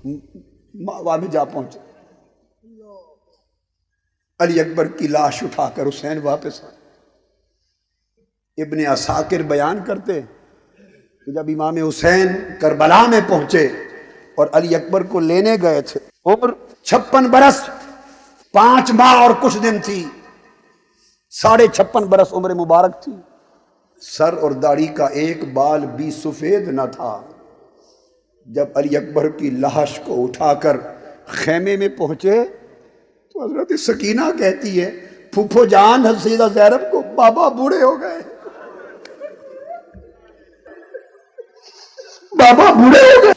ماوا میں جا پہنچے، علی اکبر کی لاش اٹھا کر حسین واپس آئے۔ ابن عساکر بیان کرتے کہ جب امام حسین کربلا میں پہنچے اور علی اکبر کو لینے گئے تھے، عمر 56 برس 5 ماہ اور کچھ دن تھی، 56.5 برس عمر مبارک تھی، سر اور داڑھی کا ایک بال بھی سفید نہ تھا۔ جب علی اکبر کی لاش کو اٹھا کر خیمے میں پہنچے تو حضرت سکینہ کہتی ہے پھوپھو جان سیدہ زینب کو بابا بوڑھے ہو گئے، بابا بوڑھے ہو گئے۔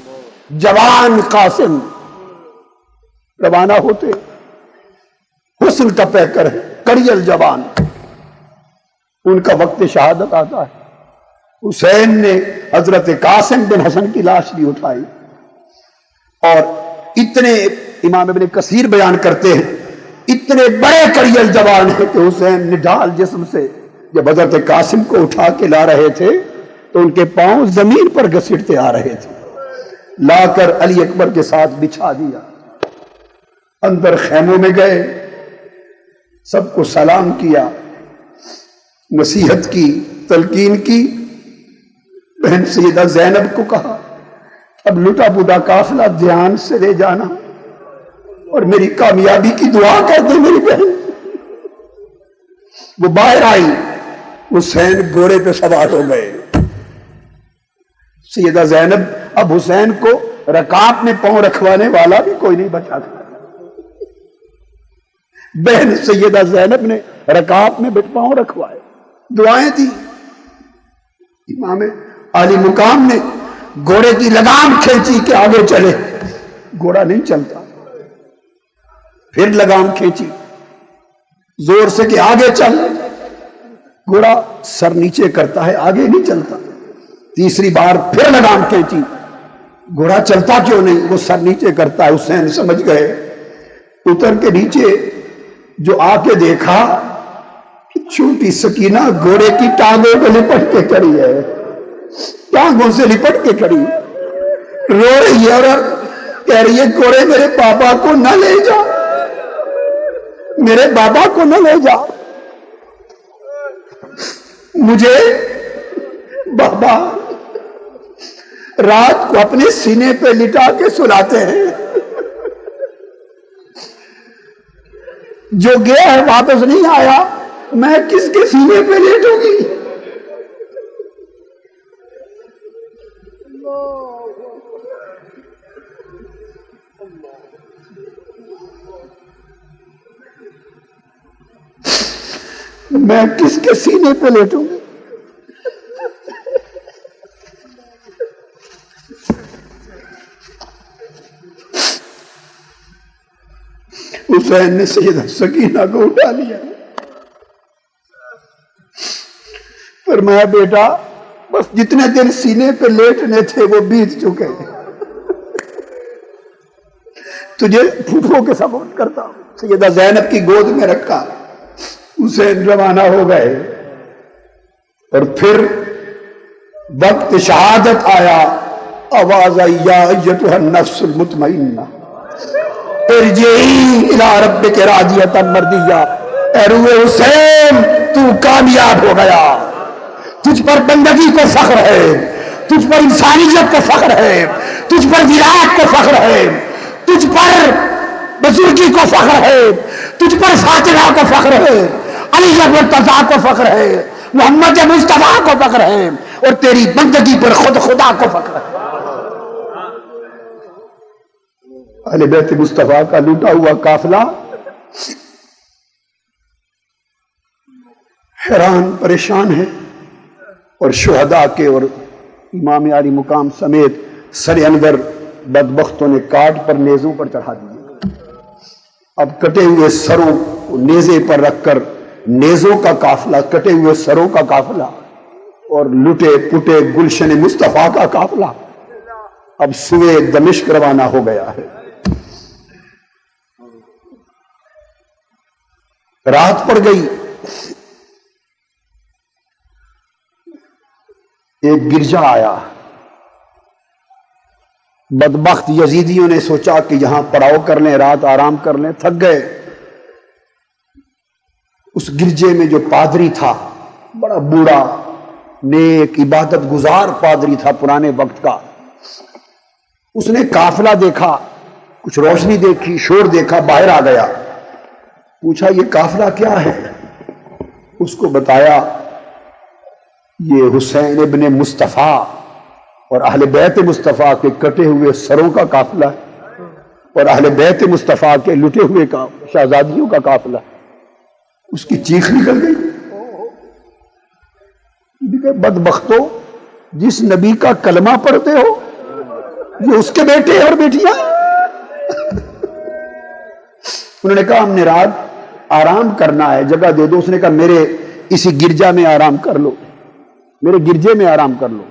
جوان قاسم روانہ ہوتے، حسن کا پیکر ہے، کڑیل جوان، ان کا وقت شہادت آتا ہے۔ حسین نے حضرت قاسم بن حسن کی لاش بھی اٹھائی، اور اتنے امام ابن کثیر بیان کرتے ہیں اتنے بڑے کڑیل جوان ہیں کہ حسین نڈھال جسم سے جب حضرت قاسم کو اٹھا کے لا رہے تھے تو ان کے پاؤں زمین پر گھسیٹتے آ رہے تھے، لا کر علی اکبر کے ساتھ بچھا دیا، اندر خیموں میں گئے، سب کو سلام کیا، نصیحت کی، تلقین کی۔ بہن سیدہ زینب کو کہا اب لٹا پوٹا قافلہ دھیان سے لے جانا اور میری کامیابی کی دعا کر دے میری بہن۔ وہ باہر آئی، حسین گھوڑے پہ سوار ہو گئے۔ سیدہ زینب اب حسین کو رکاب میں پاؤں رکھوانے والا بھی کوئی نہیں بچا تھا، بہن سیدہ زینب نے رکاب میں پاؤں رکھوائے، دعائیں دی۔ امام عالی مقام نے گھوڑے کی لگام کھینچی کہ آگے چلے، گھوڑا نہیں چلتا، پھر لگام کھینچی زور سے کہ آگے چل، گھوڑا سر نیچے کرتا ہے، آگے نہیں چلتا۔ تیسری بار پھر لگام کھینچی، گھوڑا چلتا کیوں نہیں، وہ سر نیچے کرتا ہے۔ حسین سمجھ گئے، اتر کے نیچے جو آ کے دیکھا کہ چھوٹی سکینہ گھوڑے کی ٹانگوں کو لپٹ کے کھڑی ہے، ٹانگوں سے لپٹ کے کھڑی، رو رہی ہے اور کہہ رہی ہے گھوڑے میرے بابا کو نہ لے جا، میرے بابا کو نہ لے جا، مجھے بابا رات کو اپنے سینے پہ لٹا کے سلاتے ہیں، جو گیا ہے واپس نہیں آیا، میں کس کے سینے پہ لیٹوں گی؟ میں کس کے سینے پہ لیٹوں گی؟ حسین نے سیدہ سکینہ کو اٹھا لیا، فرمایا بیٹا بس جتنے دن سینے پہ لیٹنے تھے وہ بیت چکے، تجھے پھوپھو کے سپورٹ کرتا ہوں۔ سیدہ زینب کی گود میں رکھا، حسین روانہ ہو گئے، اور پھر وقت شہادت آیا، آواز آئی یا ایتھا النفس المطمئنہ ارجعی الی ربک راضیۃ مرضیہ، اے روح حسین تو کامیاب ہو گیا، تجھ پر بندگی کو فخر ہے، تجھ پر انسانیت کو فخر ہے، تجھ پر ولایت کو فخر ہے، تجھ پر بزرگی کو فخر ہے، تجھ پر فاطمہ کو فخر ہے، علی مرتضیٰ کو فخر ہے، محمد مصطفیٰ کو فخر ہے، اور تیری بندگی پر خود خدا کو فخر ہے۔ اہل بیت مصطفیٰ کا لوٹا ہوا قافلہ حیران پریشان ہے، اور شہداء کے اور امام عالی مقام سمیت سر انور بدبختوں نے کاٹ پر نیزوں پر چڑھا دیے۔ اب کٹے ہوئے سروں کو نیزے پر رکھ کر نیزوں کا قافلہ، کٹے ہوئے سروں کا قافلہ، اور لٹے پٹے گلشن مصطفیٰ کا قافلہ اب سوئے دمشق روانہ ہو گیا ہے۔ رات پڑ گئی، ایک گرجا آیا، بدبخت یزیدیوں نے سوچا کہ یہاں پڑاؤ کر لیں، رات آرام کر لیں، تھک گئے۔ اس گرجے میں جو پادری تھا، بڑا بوڑھا نیک عبادت گزار پادری تھا پرانے وقت کا، اس نے قافلہ دیکھا، کچھ روشنی دیکھی، شور دیکھا، باہر آ گیا، پوچھا یہ قافلہ کیا ہے؟ اس کو بتایا یہ حسین ابن مصطفیٰ اور اہل بیت مصطفیٰ کے کٹے ہوئے سروں کا قافلہ ہے، اور اہل بیت مصطفیٰ کے لٹے ہوئے شہزادیوں کا قافلہ ہے۔ اس کی چیخ نکل گئی، بدبختو، جس نبی کا کلمہ پڑھتے ہو یہ اس کے بیٹے اور بیٹیاں۔ انہوں نے کہا ہم نے رات آرام کرنا ہے، جگہ دے دو۔ اس نے کہا میرے اسی گرجا میں آرام کر لو، میرے گرجے میں آرام کر لو۔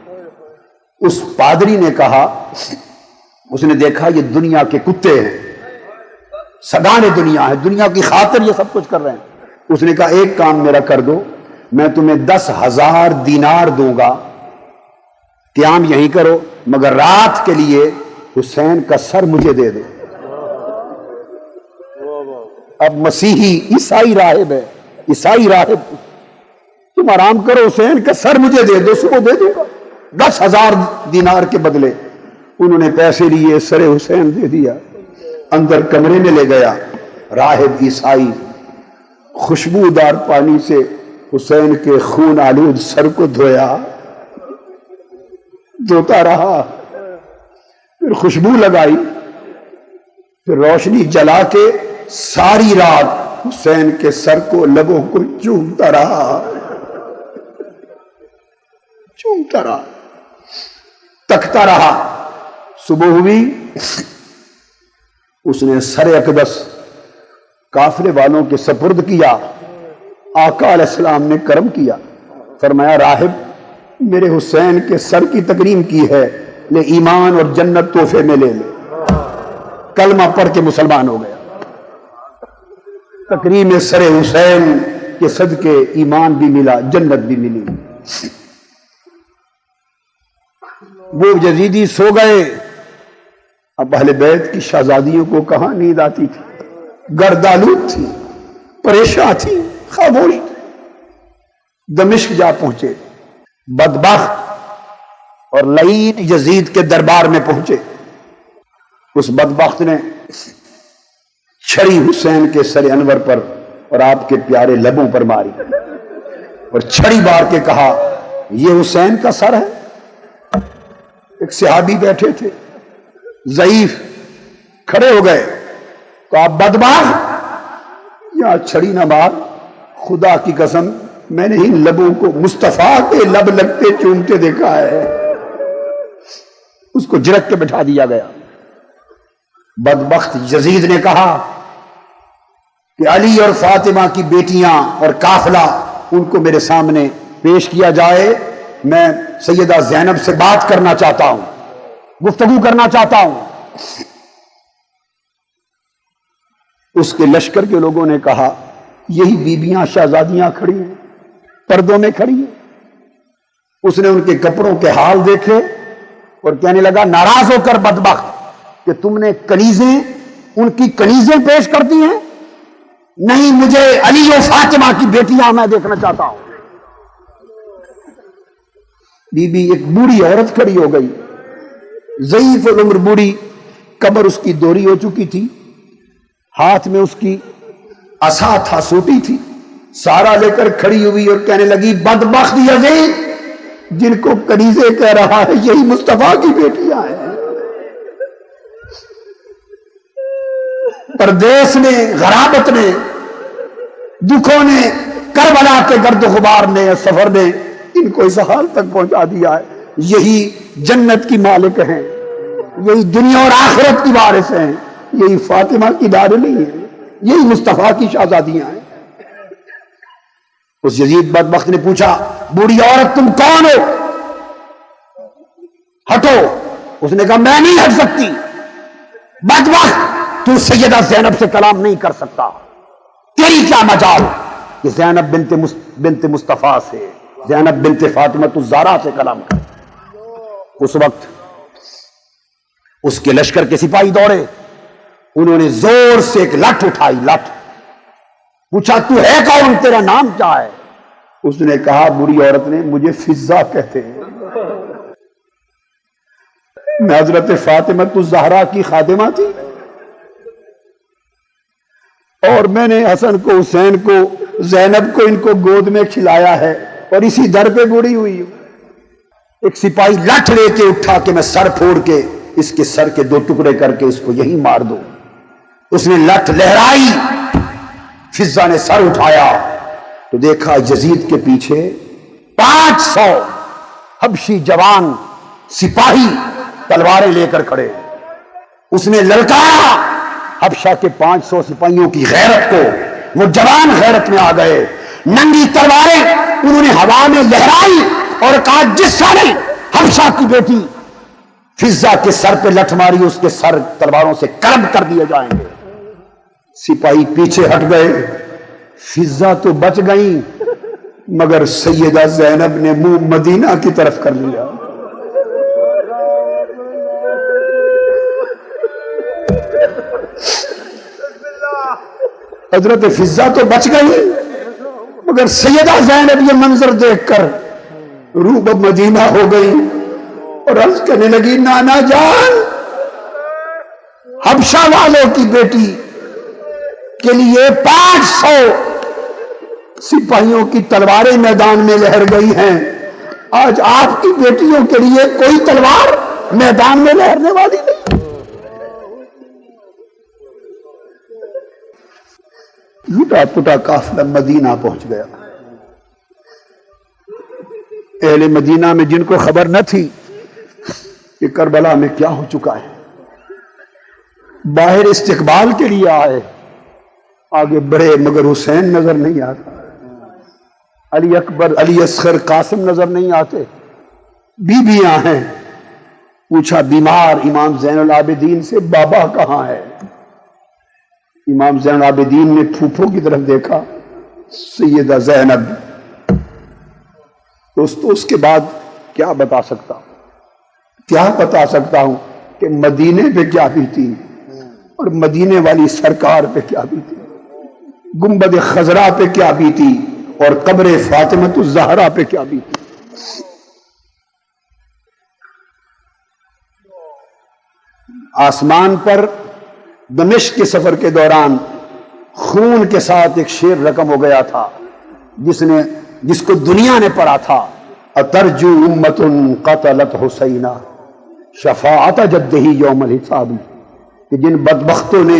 اس پادری نے کہا، اس نے دیکھا یہ دنیا کے کتے ہیں، سگانے دنیا ہے، دنیا کی خاطر یہ سب کچھ کر رہے ہیں۔ اس نے کہا ایک کام میرا کر دو، میں تمہیں 10,000 دینار دوں گا، قیام یہیں کرو، مگر رات کے لیے حسین کا سر مجھے دے دو۔ اب مسیحی عیسائی راہب ہے، عیسائی راہب، تم آرام کرو، حسین کا سر مجھے دے دو، صبح دے دوں گا 10,000 دینار کے بدلے۔ انہوں نے پیسے لیے، سر حسین دے دیا، اندر کمرے میں لے گیا۔ راہب عیسائی خوشبودار پانی سے حسین کے خون آلود سر کو دھویا، دھوتا رہا، پھر خوشبو لگائی، پھر روشنی جلا کے ساری رات حسین کے سر کو، لبوں کو چومتا رہا، چومتا رہا، تکتا رہا۔ صبح ہوئی، اس نے سر اقدس قافلے والوں کے سپرد کیا۔ آقا علیہ السلام نے کرم کیا، فرمایا راہب میرے حسین کے سر کی تکریم کی ہے، لے ایمان اور جنت تحفے میں لے لے۔ کلمہ پڑھ کے مسلمان ہو گیا۔ تکریم سر حسین کے صدقے ایمان بھی ملا، جنت بھی ملی۔ وہ یزیدی سو گئے۔ اب اہل بیت کی شہزادیوں کو کہاں نیند آتی تھی، گردآلود تھی، پریشان تھی، خاموش تھی۔ دمشق جا پہنچے، بدبخت اور لعین یزید کے دربار میں پہنچے۔ اس بدبخت نے چھڑی حسین کے سر انور پر اور آپ کے پیارے لبوں پر ماری، اور چھڑی مار کے کہا یہ حسین کا سر ہے۔ ایک صحابی بیٹھے تھے ضعیف، کھڑے ہو گئے، تو آپ بدبخت یہاں چھڑی نہ مار، خدا کی قسم میں نے ان لبوں کو مصطفیٰ کے لب لگتے چومتے دیکھا ہے۔ اس کو جھڑک کے بٹھا دیا گیا۔ بدبخت یزید نے کہا کہ علی اور فاطمہ کی بیٹیاں اور قافلہ ان کو میرے سامنے پیش کیا جائے، میں سیدہ زینب سے بات کرنا چاہتا ہوں، گفتگو کرنا چاہتا ہوں۔ اس کے لشکر کے لوگوں نے کہا یہی بیبیاں شہزادیاں کھڑی ہیں، پردوں میں کھڑی ہیں۔ اس نے ان کے کپڑوں کے حال دیکھے اور کہنے لگا ناراض ہو کر بدبخت کہ تم نے کنیزیں، ان کی کنیزیں پیش کر دی ہیں؟ نہیں، مجھے علی و فاطمہ کی بیٹیاں میں دیکھنا چاہتا ہوں۔ بی بی ایک بوڑھی عورت کھڑی ہو گئی، ضعیف العمر بوڑھی، کمر اس کی دوری ہو چکی تھی، ہاتھ میں اس کی عصا تھا، سوٹی تھی، سارا لے کر کھڑی ہوئی اور کہنے لگی بدبخت یزید جن کو کنیزیں کہہ رہا ہے یہی مصطفیٰ کی بیٹیاں ہیں۔ پردیس نے، غرابت نے، دکھوں نے، کربلا کے گرد و غبار نے، سفر نے ان کو اس حال تک پہنچا دیا ہے۔ یہی جنت کی مالک ہیں، یہی دنیا اور آخرت کی وارث ہیں، یہی فاطمہ کی دار نہیں ہے، یہی مصطفیٰ کی شہزادیاں ہیں۔ اس یزید بدبخت نے پوچھا بوڑھی عورت تم کون ہو؟ ہٹو۔ اس نے کہا میں نہیں ہٹ سکتی، بدبخت تو سیدہ زینب سے کلام نہیں کر سکتا، تیری کیا مجال کہ زینب بنت مصطفیٰ سے، زینب بنت فاطمہ الزہرا سے کلام کر۔ اس وقت اس کے لشکر کے سپاہی دوڑے، انہوں نے زور سے ایک لٹھ اٹھائی، لٹھ پوچھا تو ہے کون، تیرا نام کیا ہے؟ اس نے کہا بری عورت نے مجھے فضا کہتے ہیں، میں حضرت فاطمہ الزہرا کی خادمہ تھی اور میں نے حسن کو، حسین کو، زینب کو ان کو گود میں کھلایا ہے اور اسی در پہ بوڑھی ہوئی ہوں۔ ایک سپاہی لٹھ لے کے اٹھا کہ میں سر پھوڑ کے اس کے سر کے 2 ٹکڑے کر کے اس کو یہی مار دوں۔ اس نے لٹھ لہرائی، فضا نے سر اٹھایا تو دیکھا یزید کے پیچھے 500 حبشی جوان سپاہی تلواریں لے کر کھڑے۔ اس نے للکارا، حبشہ کے 500 سپاہیوں کی غیرت کو، وہ جوان غیرت میں آ گئے، ننگی تلواریں انہوں نے ہوا میں لہرائی اور کہا جس سالے حبشہ کی بیٹی فضا کے سر پہ لٹھ ماری اس کے سر تلواروں سے کرب کر دیے جائیں گے۔ سپاہی پیچھے ہٹ گئے، فضا تو بچ گئیں مگر سیدہ زینب نے منہ مدینہ کی طرف کر لیا۔ حضرت فضا تو بچ گئی مگر سیدہ زینب یہ منظر دیکھ کر روح مدینہ ہو گئی اور عرض کرنے لگی نانا جان، حبشہ والوں کی بیٹی کے لیے 500 سپاہیوں کی تلواریں میدان میں لہر گئی ہیں، آج آپ کی بیٹیوں کے لیے کوئی تلوار میدان میں لہرنے والی نہیں۔ لٹا پٹا قافلہ مدینہ پہنچ گیا۔ اہل مدینہ میں جن کو خبر نہ تھی کہ کربلا میں کیا ہو چکا ہے، باہر استقبال کے لیے آئے، آگے بڑھے مگر حسین نظر نہیں آتا، علی اکبر، علی اصغر، قاسم نظر نہیں آتے، بیویاں ہیں۔ پوچھا بیمار امام زین العابدین سے بابا کہاں ہے؟ امام زین العابدین نے پھوپھو کی طرف دیکھا، سیدہ زینب۔ دوستو اس کے بعد کیا بتا سکتا ہوں، کیا بتا سکتا ہوں کہ مدینے پہ کیا بیتی اور مدینے والی سرکار پہ کیا بیتی، گنبد خضرا پہ کیا بیتی اور قبر فاطمہ الزہرا پہ کیا بیتی۔ آسمان پر دمشق کے سفر کے دوران خون کے ساتھ ایک شعر رقم ہو گیا تھا جس کو دنیا نے پڑھا تھا، اترجو امت قتلت حسینہ شفاعت جدہ یوم الحساب، کہ جن بدبختوں نے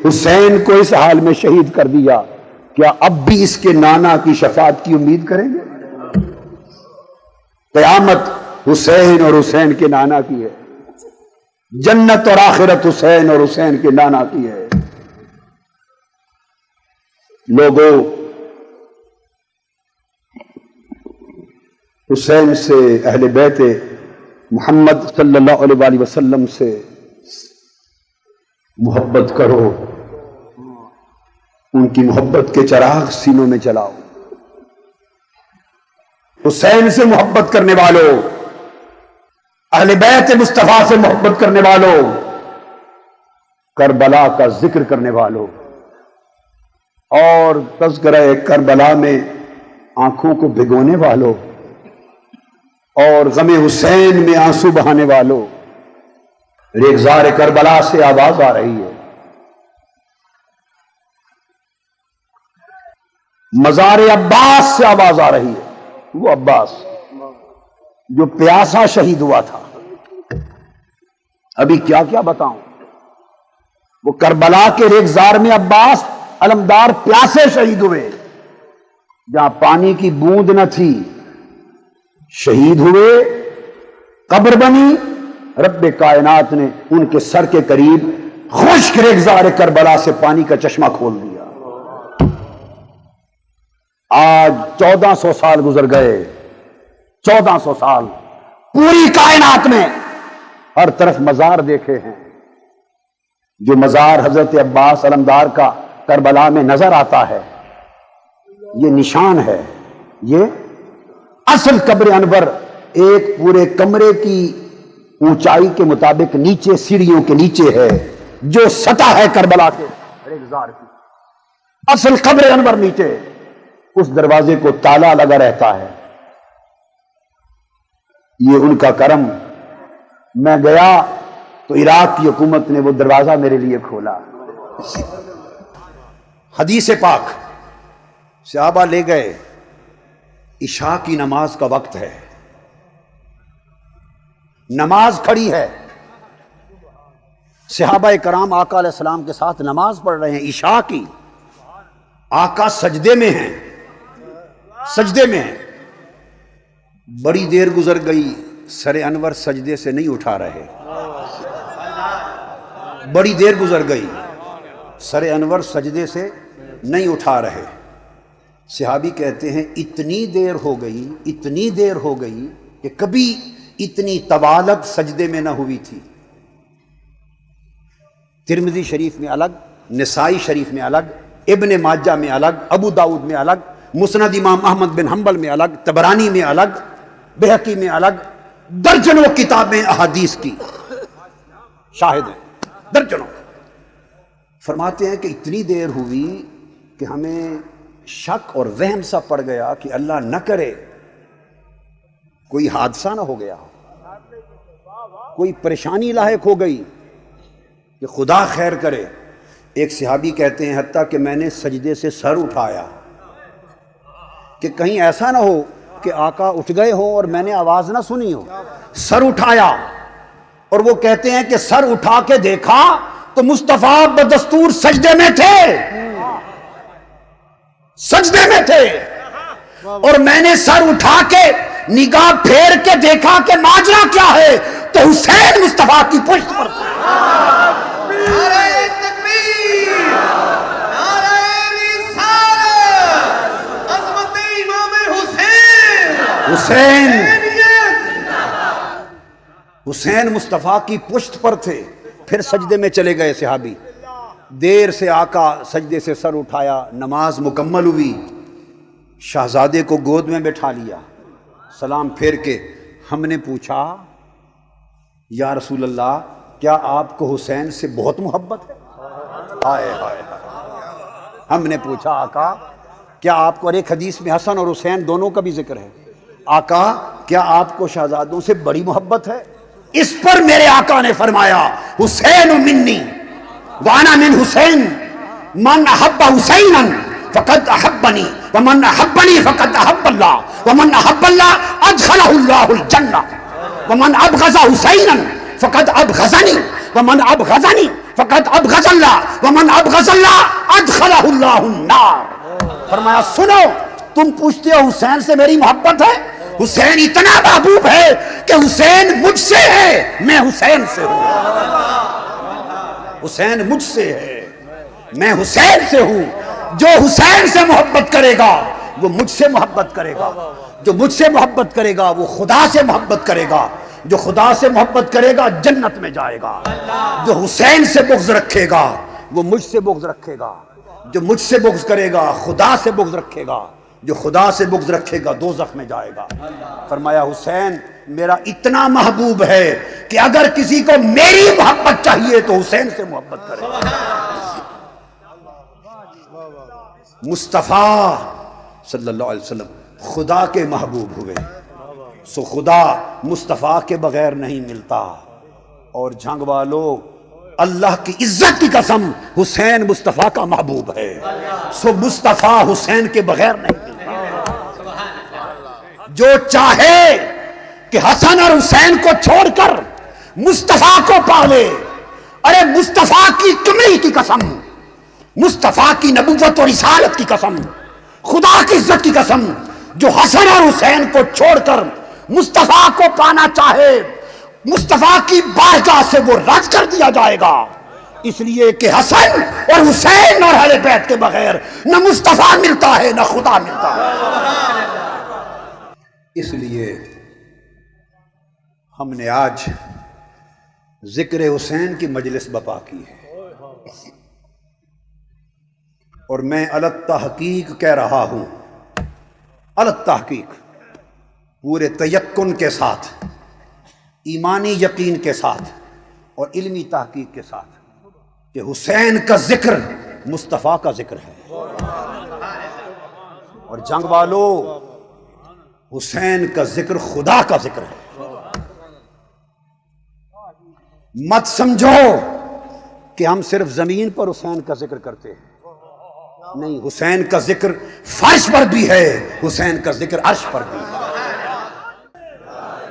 حسین کو اس حال میں شہید کر دیا کیا اب بھی اس کے نانا کی شفاعت کی امید کریں گے؟ قیامت حسین اور حسین کے نانا کی ہے، جنت اور آخرت حسین اور حسین کے نانا کی ہے۔ لوگوں، حسین سے، اہل بیت محمد صلی اللہ علیہ وآلہ وسلم سے محبت کرو، ان کی محبت کے چراغ سینوں میں جلاؤ۔ حسین سے محبت کرنے والوں، اہل بیت مصطفیٰ سے محبت کرنے والوں، کربلا کا ذکر کرنے والوں اور تذکرہ کربلا میں آنکھوں کو بھگونے والوں اور غم حسین میں آنسو بہانے والوں، ریگزار کربلا سے آواز آ رہی ہے، مزار عباس سے آواز آ رہی ہے۔ وہ عباس جو پیاسا شہید ہوا تھا، ابھی کیا کیا بتاؤں، وہ کربلا کے ریگزار میں عباس علمدار پیاسے شہید ہوئے، جہاں پانی کی بوند نہ تھی، شہید ہوئے، قبر بنی، رب کائنات نے ان کے سر کے قریب خشک ریگزار کربلا سے پانی کا چشمہ کھول دیا۔ آج 1400 سال گزر گئے، 1400 سال، پوری کائنات میں ہر طرف مزار دیکھے ہیں، جو مزار حضرت عباس علمدار کا کربلا میں نظر آتا ہے، یہ نشان ہے، یہ اصل قبر انور ایک پورے کمرے کی اونچائی کے مطابق نیچے سیڑھیوں کے نیچے ہے جو سطح ہے کربلا کے ریگزار کی، اصل قبر انور نیچے، اس دروازے کو تالا لگا رہتا ہے۔ یہ ان کا کرم، میں گیا تو عراق کی حکومت نے وہ دروازہ میرے لیے کھولا۔ حدیث پاک صحابہ لے گئے، عشاء کی نماز کا وقت ہے، نماز کھڑی ہے، صحابہ کرام آقا علیہ السلام کے ساتھ نماز پڑھ رہے ہیں عشاء کی، آقا سجدے میں ہیں، سجدے میں ہیں، بڑی دیر گزر گئی، سر انور سجدے سے نہیں اٹھا رہے، بڑی دیر گزر گئی، سر انور سجدے سے نہیں اٹھا رہے۔ صحابی کہتے ہیں اتنی دیر ہو گئی، اتنی دیر ہو گئی کہ کبھی اتنی طوالت سجدے میں نہ ہوئی تھی۔ ترمذی شریف میں الگ، نسائی شریف میں الگ، ابن ماجہ میں الگ، ابو داؤد میں الگ، مسند امام احمد بن حنبل میں الگ، طبرانی میں الگ، بہقی میں الگ، درجنوں کتابیں احادیث کی شاہد ہیں، درجنوں۔ فرماتے ہیں کہ اتنی دیر ہوئی کہ ہمیں شک اور وہم سا پڑ گیا کہ اللہ نہ کرے کوئی حادثہ نہ ہو گیا، کوئی پریشانی لاحق ہو گئی، کہ خدا خیر کرے۔ ایک صحابی کہتے ہیں حتیٰ کہ میں نے سجدے سے سر اٹھایا کہ کہیں ایسا نہ ہو کہ آقا اٹھ گئے ہوں اور میں نے آواز نہ سنی ہو، سر اٹھایا، اور وہ کہتے ہیں کہ سر اٹھا کے دیکھا تو مصطفیٰ بدستور سجدے میں تھے، سجدے میں تھے، اور میں نے سر اٹھا کے نگاہ پھیر کے دیکھا کہ ماجرا کیا ہے، تو حسین مصطفیٰ کی پشت پر تھے۔ حسین مصطفیٰ کی پشت پر تھے۔ پھر سجدے میں چلے گئے صحابی، دیر سے آقا سجدے سے سر اٹھایا، نماز مکمل ہوئی، شہزادے کو گود میں بٹھا لیا، سلام پھیر کے ہم نے پوچھا یا رسول اللہ کیا آپ کو حسین سے بہت محبت ہے؟ ہائے ہائے، ہم نے پوچھا آقا کیا آپ کو، اور ایک حدیث میں حسن اور حسین دونوں کا بھی ذکر ہے، آقا کیا آپ کو شہزادوں سے بڑی محبت ہے؟ اس پر میرے آقا نے فرمایا حسین منی وانا من حسین، من احب حسینا فقد احبنی ومن احبنی فقد احب اللہ ومن احب اللہ ادخلہ اللہ الجنہ ومن ابغض حسینا فقد ابغضنی ومن ابغضنی فقد ابغض اللہ ومن ابغض اللہ ادخلہ اللہ النار۔ فرمایا سنو، تم پوچھتے ہو حسین سے میری محبت ہے، حسین اتنا محبوب ہے کہ حسین مجھ سے ہے، میں حسین سے ہوں، حسین مجھ سے ہے، میں حسین سے ہوں۔ جو حسین سے محبت کرے گا وہ مجھ سے محبت کرے گا، جو مجھ سے محبت کرے گا وہ خدا سے محبت کرے گا، جو خدا سے محبت کرے گا جنت میں جائے گا، جو حسین سے بغض رکھے گا وہ مجھ سے بغض رکھے گا، جو مجھ سے بغض کرے گا خدا سے بغض رکھے گا، جو خدا سے بغض رکھے گا دوزخ میں جائے گا۔ فرمایا حسین میرا اتنا محبوب ہے کہ اگر کسی کو میری محبت چاہیے تو حسین سے محبت کرے۔ مصطفیٰ صلی اللہ علیہ وسلم خدا کے محبوب ہوئے، سو خدا مصطفیٰ کے بغیر نہیں ملتا۔ اور جھنگ والو اللہ کی عزت کی قسم حسین مصطفیٰ کا محبوب ہے، سو مصطفیٰ حسین کے بغیر نہیں ملتا۔ جو چاہے کہ حسن اور حسین کو چھوڑ کر مصطفیٰ کو پالے، ارے مصطفیٰ کی کمری کی قسم، مصطفیٰ کی نبوت اور رسالت کی قسم، خدا کی عزت کی قسم، جو حسن اور حسین کو چھوڑ کر مصطفیٰ کو پانا چاہے مصطفیٰ کی بارگاہ سے وہ رد کر دیا جائے گا، اس لیے کہ حسن اور حسین اور اہل بیت کے بغیر نہ مصطفیٰ ملتا ہے نہ خدا ملتا ہے۔ اس لیے ہم نے آج ذکر حسین کی مجلس بپا کی ہے، اور میں علی التحقیق کہہ رہا ہوں، علی التحقیق، پورے تیقن کے ساتھ ایمانی یقین کے ساتھ اور علمی تحقیق کے ساتھ کہ حسین کا ذکر مصطفیٰ کا ذکر ہے، اور جنگ والو حسین کا ذکر خدا کا ذکر ہے۔ مت سمجھو کہ ہم صرف زمین پر حسین کا ذکر کرتے ہیں، نہیں، حسین کا ذکر فرش پر بھی ہے، حسین کا ذکر عرش پر بھی ہے۔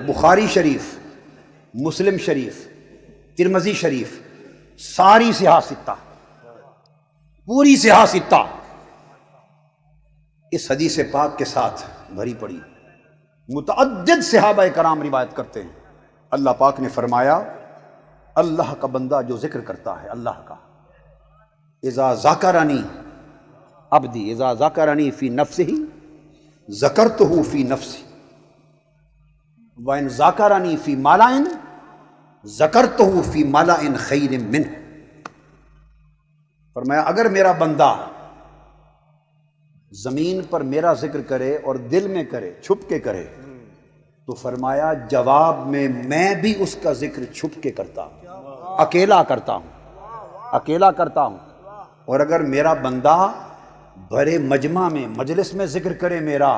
بخاری شریف، مسلم شریف، ترمذی شریف، ساری صحاح ستہ، پوری صحاح ستہ اس حدیث پاک کے ساتھ بھری پڑی۔ متعدد صحابہ کرام روایت کرتے ہیں، اللہ پاک نے فرمایا اللہ کا بندہ جو ذکر کرتا ہے اللہ کا، اذا ذکرنی عبدی اذا ذکرنی فی نفسہ ذکرتہ فی نفسی وَإِن ذَكَرَنِي فِي مَلَئٍ ذَكَرْتُهُ فِي مَلَئٍ خَيْرٍ مِّنْهُ۔ فرمایا اگر میرا بندہ زمین پر میرا ذکر کرے اور دل میں کرے، چھپ کے کرے، تو فرمایا جواب میں بھی اس کا ذکر چھپ کے کرتا ہوں، اکیلا کرتا ہوں۔ اور اگر میرا بندہ بڑے مجمع میں، مجلس میں ذکر کرے میرا،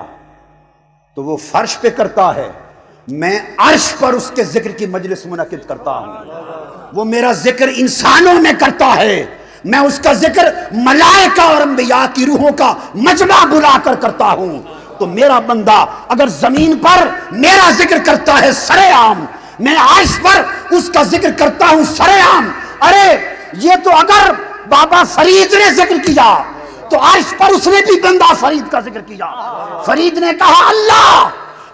تو وہ فرش پہ کرتا ہے، میں عرش پر اس کے ذکر کی مجلس منعقد کرتا ہوں۔ وہ میرا ذکر انسانوں میں کرتا ہے، میں اس کا ذکر ملائکہ اور انبیاء کی روحوں کا مجمع بلا کر کرتا ہوں۔ تو میرا بندہ اگر زمین پر میرا ذکر کرتا ہے سرے عام، میں عرش پر اس کا ذکر کرتا ہوں سرے عام۔ ارے یہ تو اگر بابا فرید نے ذکر کیا تو عرش پر اس نے بھی بندہ فرید کا ذکر کیا۔ فرید نے کہا اللہ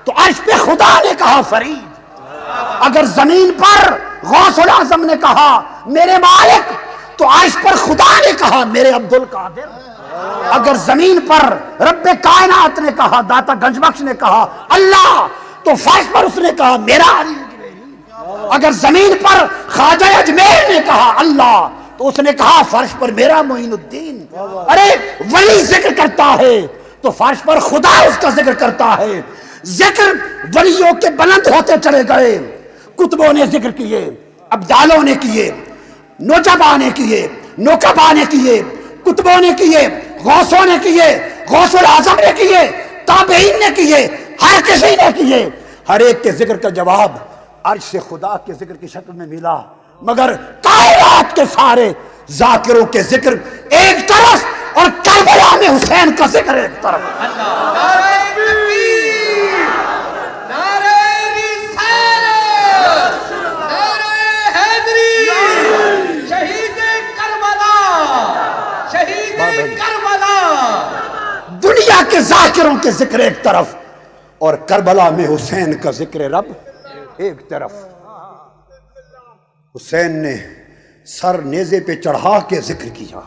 تو عرش پہ خدا نے کہا فرید۔ اگر زمین پر غوث الاعظم نے کہا میرے مالک تو عرش پر خدا نے کہا میرے عبد القادر۔ اگر زمین پر رب کائنات نے کہا، داتا گنج بخش نے کہا اللہ تو فرش پر اس نے کہا میرا علی جبیری۔ اگر زمین پر خواجہ اجمیر نے کہا اللہ تو اس نے کہا فرش پر میرا معین الدین۔ ارے ولی ذکر کرتا ہے تو فرش پر خدا اس کا ذکر کرتا ہے۔ ذکر ولیوں کے بلند ہوتے چلے گئے، کتبوں نے ذکر کیے، ابدالوں نے کیے، نوجبا نے کیے، نوکبا نے کیے، کتبوں نے کیے، غوثوں نے کیے، غوث الاعظم نے کیے، تابعین نے کیے، ہر کسی نے کیے۔ ہر ایک کے ذکر کا جواب عرش سے خدا کے ذکر کی شکل میں ملا، مگر کائنات کے سارے ذاکروں کے ذکر ایک طرف اور کربلا میں حسین کا ذکر ایک طرف۔ دنیا کے ذاکروں کے ذکر ایک طرف اور کربلا میں حسین کا ذکر رب ایک طرف۔ حسین نے سر نیزے پہ چڑھا کے ذکر کیا،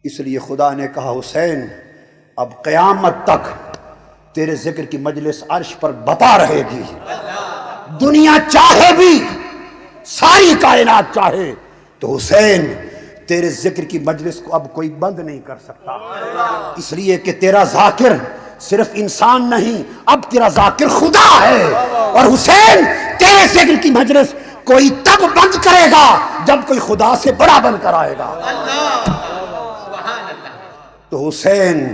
اس لیے خدا نے کہا حسین اب قیامت تک تیرے ذکر کی مجلس عرش پر بتا رہے گی، دنیا چاہے بھی، ساری کائنات چاہے تو حسین تیرے ذکر کی مجلس کو اب کوئی بند نہیں کر سکتا، اس لیے کہ تیرا ذاکر صرف انسان نہیں، اب تیرا ذاکر خدا ہے، اور حسین تیرے ذکر کی مجلس کوئی تب بند کرے گا جب کوئی خدا سے بڑا بن کر آئے گا۔ تو حسین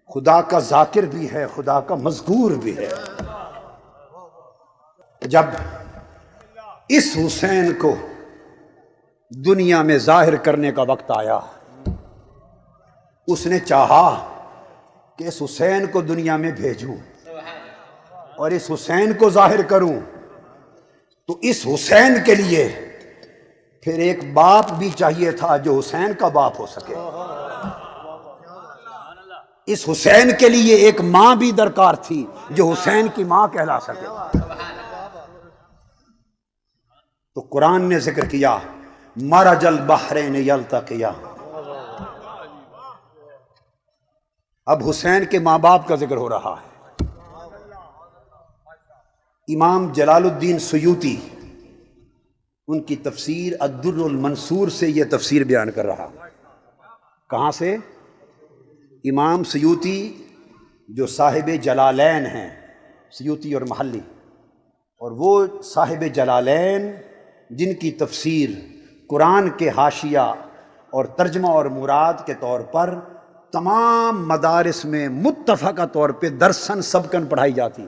خدا کا ذاکر بھی ہے، خدا کا مذکور بھی ہے۔ جب اس حسین کو دنیا میں ظاہر کرنے کا وقت آیا، اس نے چاہا کہ اس حسین کو دنیا میں بھیجوں اور اس حسین کو ظاہر کروں، تو اس حسین کے لیے پھر ایک باپ بھی چاہیے تھا جو حسین کا باپ ہو سکے، اس حسین کے لیے ایک ماں بھی درکار تھی جو حسین کی ماں کہلا سکے۔ تو قرآن نے ذکر کیا مرج البحرین یلتقیان، اب حسین کے ماں باپ کا ذکر ہو رہا ہے۔ امام جلال الدین سیوطی ان کی تفسیر الدر المنصور سے یہ تفسیر بیان کر رہا۔ کہاں سے؟ امام سیوطی جو صاحب جلالین ہیں، سیوطی اور محلی، اور وہ صاحب جلالین جن کی تفسیر قرآن کے حاشیہ اور ترجمہ اور مراد کے طور پر تمام مدارس میں متفقہ طور پہ درسن سبقن پڑھائی جاتی،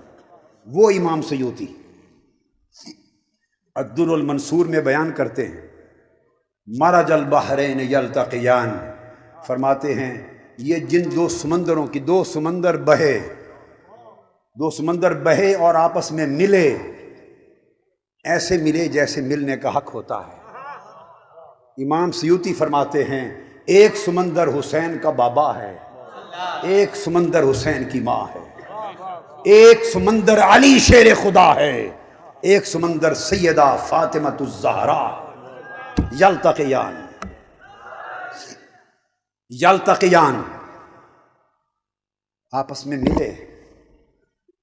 وہ امام سیوطی الدر المنصور میں بیان کرتے ہیں، مرج البحرین یلتقیان، فرماتے ہیں یہ جن دو سمندروں کی دو سمندر بہے اور آپس میں ملے، ایسے ملے جیسے ملنے کا حق ہوتا ہے۔ امام سیوطی فرماتے ہیں ایک سمندر حسین کا بابا ہے، ایک سمندر حسین کی ماں ہے، ایک سمندر علی شیر خدا ہے، ایک سمندر سیدہ فاطمہ الزہرا، یلتقیان آپس میں ملے،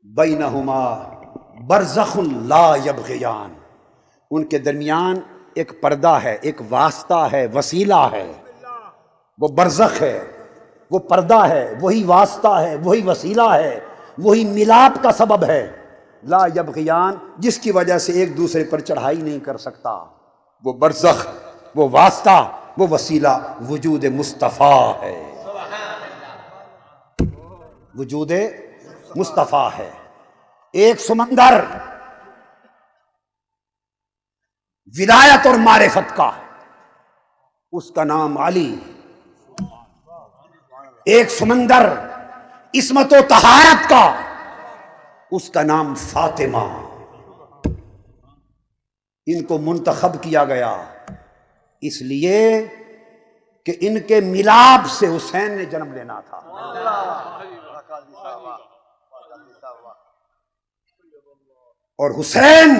بینہما برزخ لا یبغیان، ان کے درمیان ایک پردہ ہے، ایک واسطہ ہے، وسیلہ ہے، وہ برزخ ہے، وہ پردہ ہے، وہی واسطہ ہے، وہی وسیلہ ہے، وہی ملاپ کا سبب ہے، لا یبغیان، جس کی وجہ سے ایک دوسرے پر چڑھائی نہیں کر سکتا، وہ برزخ، وہ واسطہ، وہ وسیلہ وجود مصطفیٰ ہے، وجود مصطفیٰ ہے۔ ایک سمندر ولایت اور معرفت کا، اس کا نام علی، ایک سمندر عصمت و طہارت کا، اس کا نام فاطمہ۔ ان کو منتخب کیا گیا اس لیے کہ ان کے ملاپ سے حسین نے جنم لینا تھا۔ اور حسین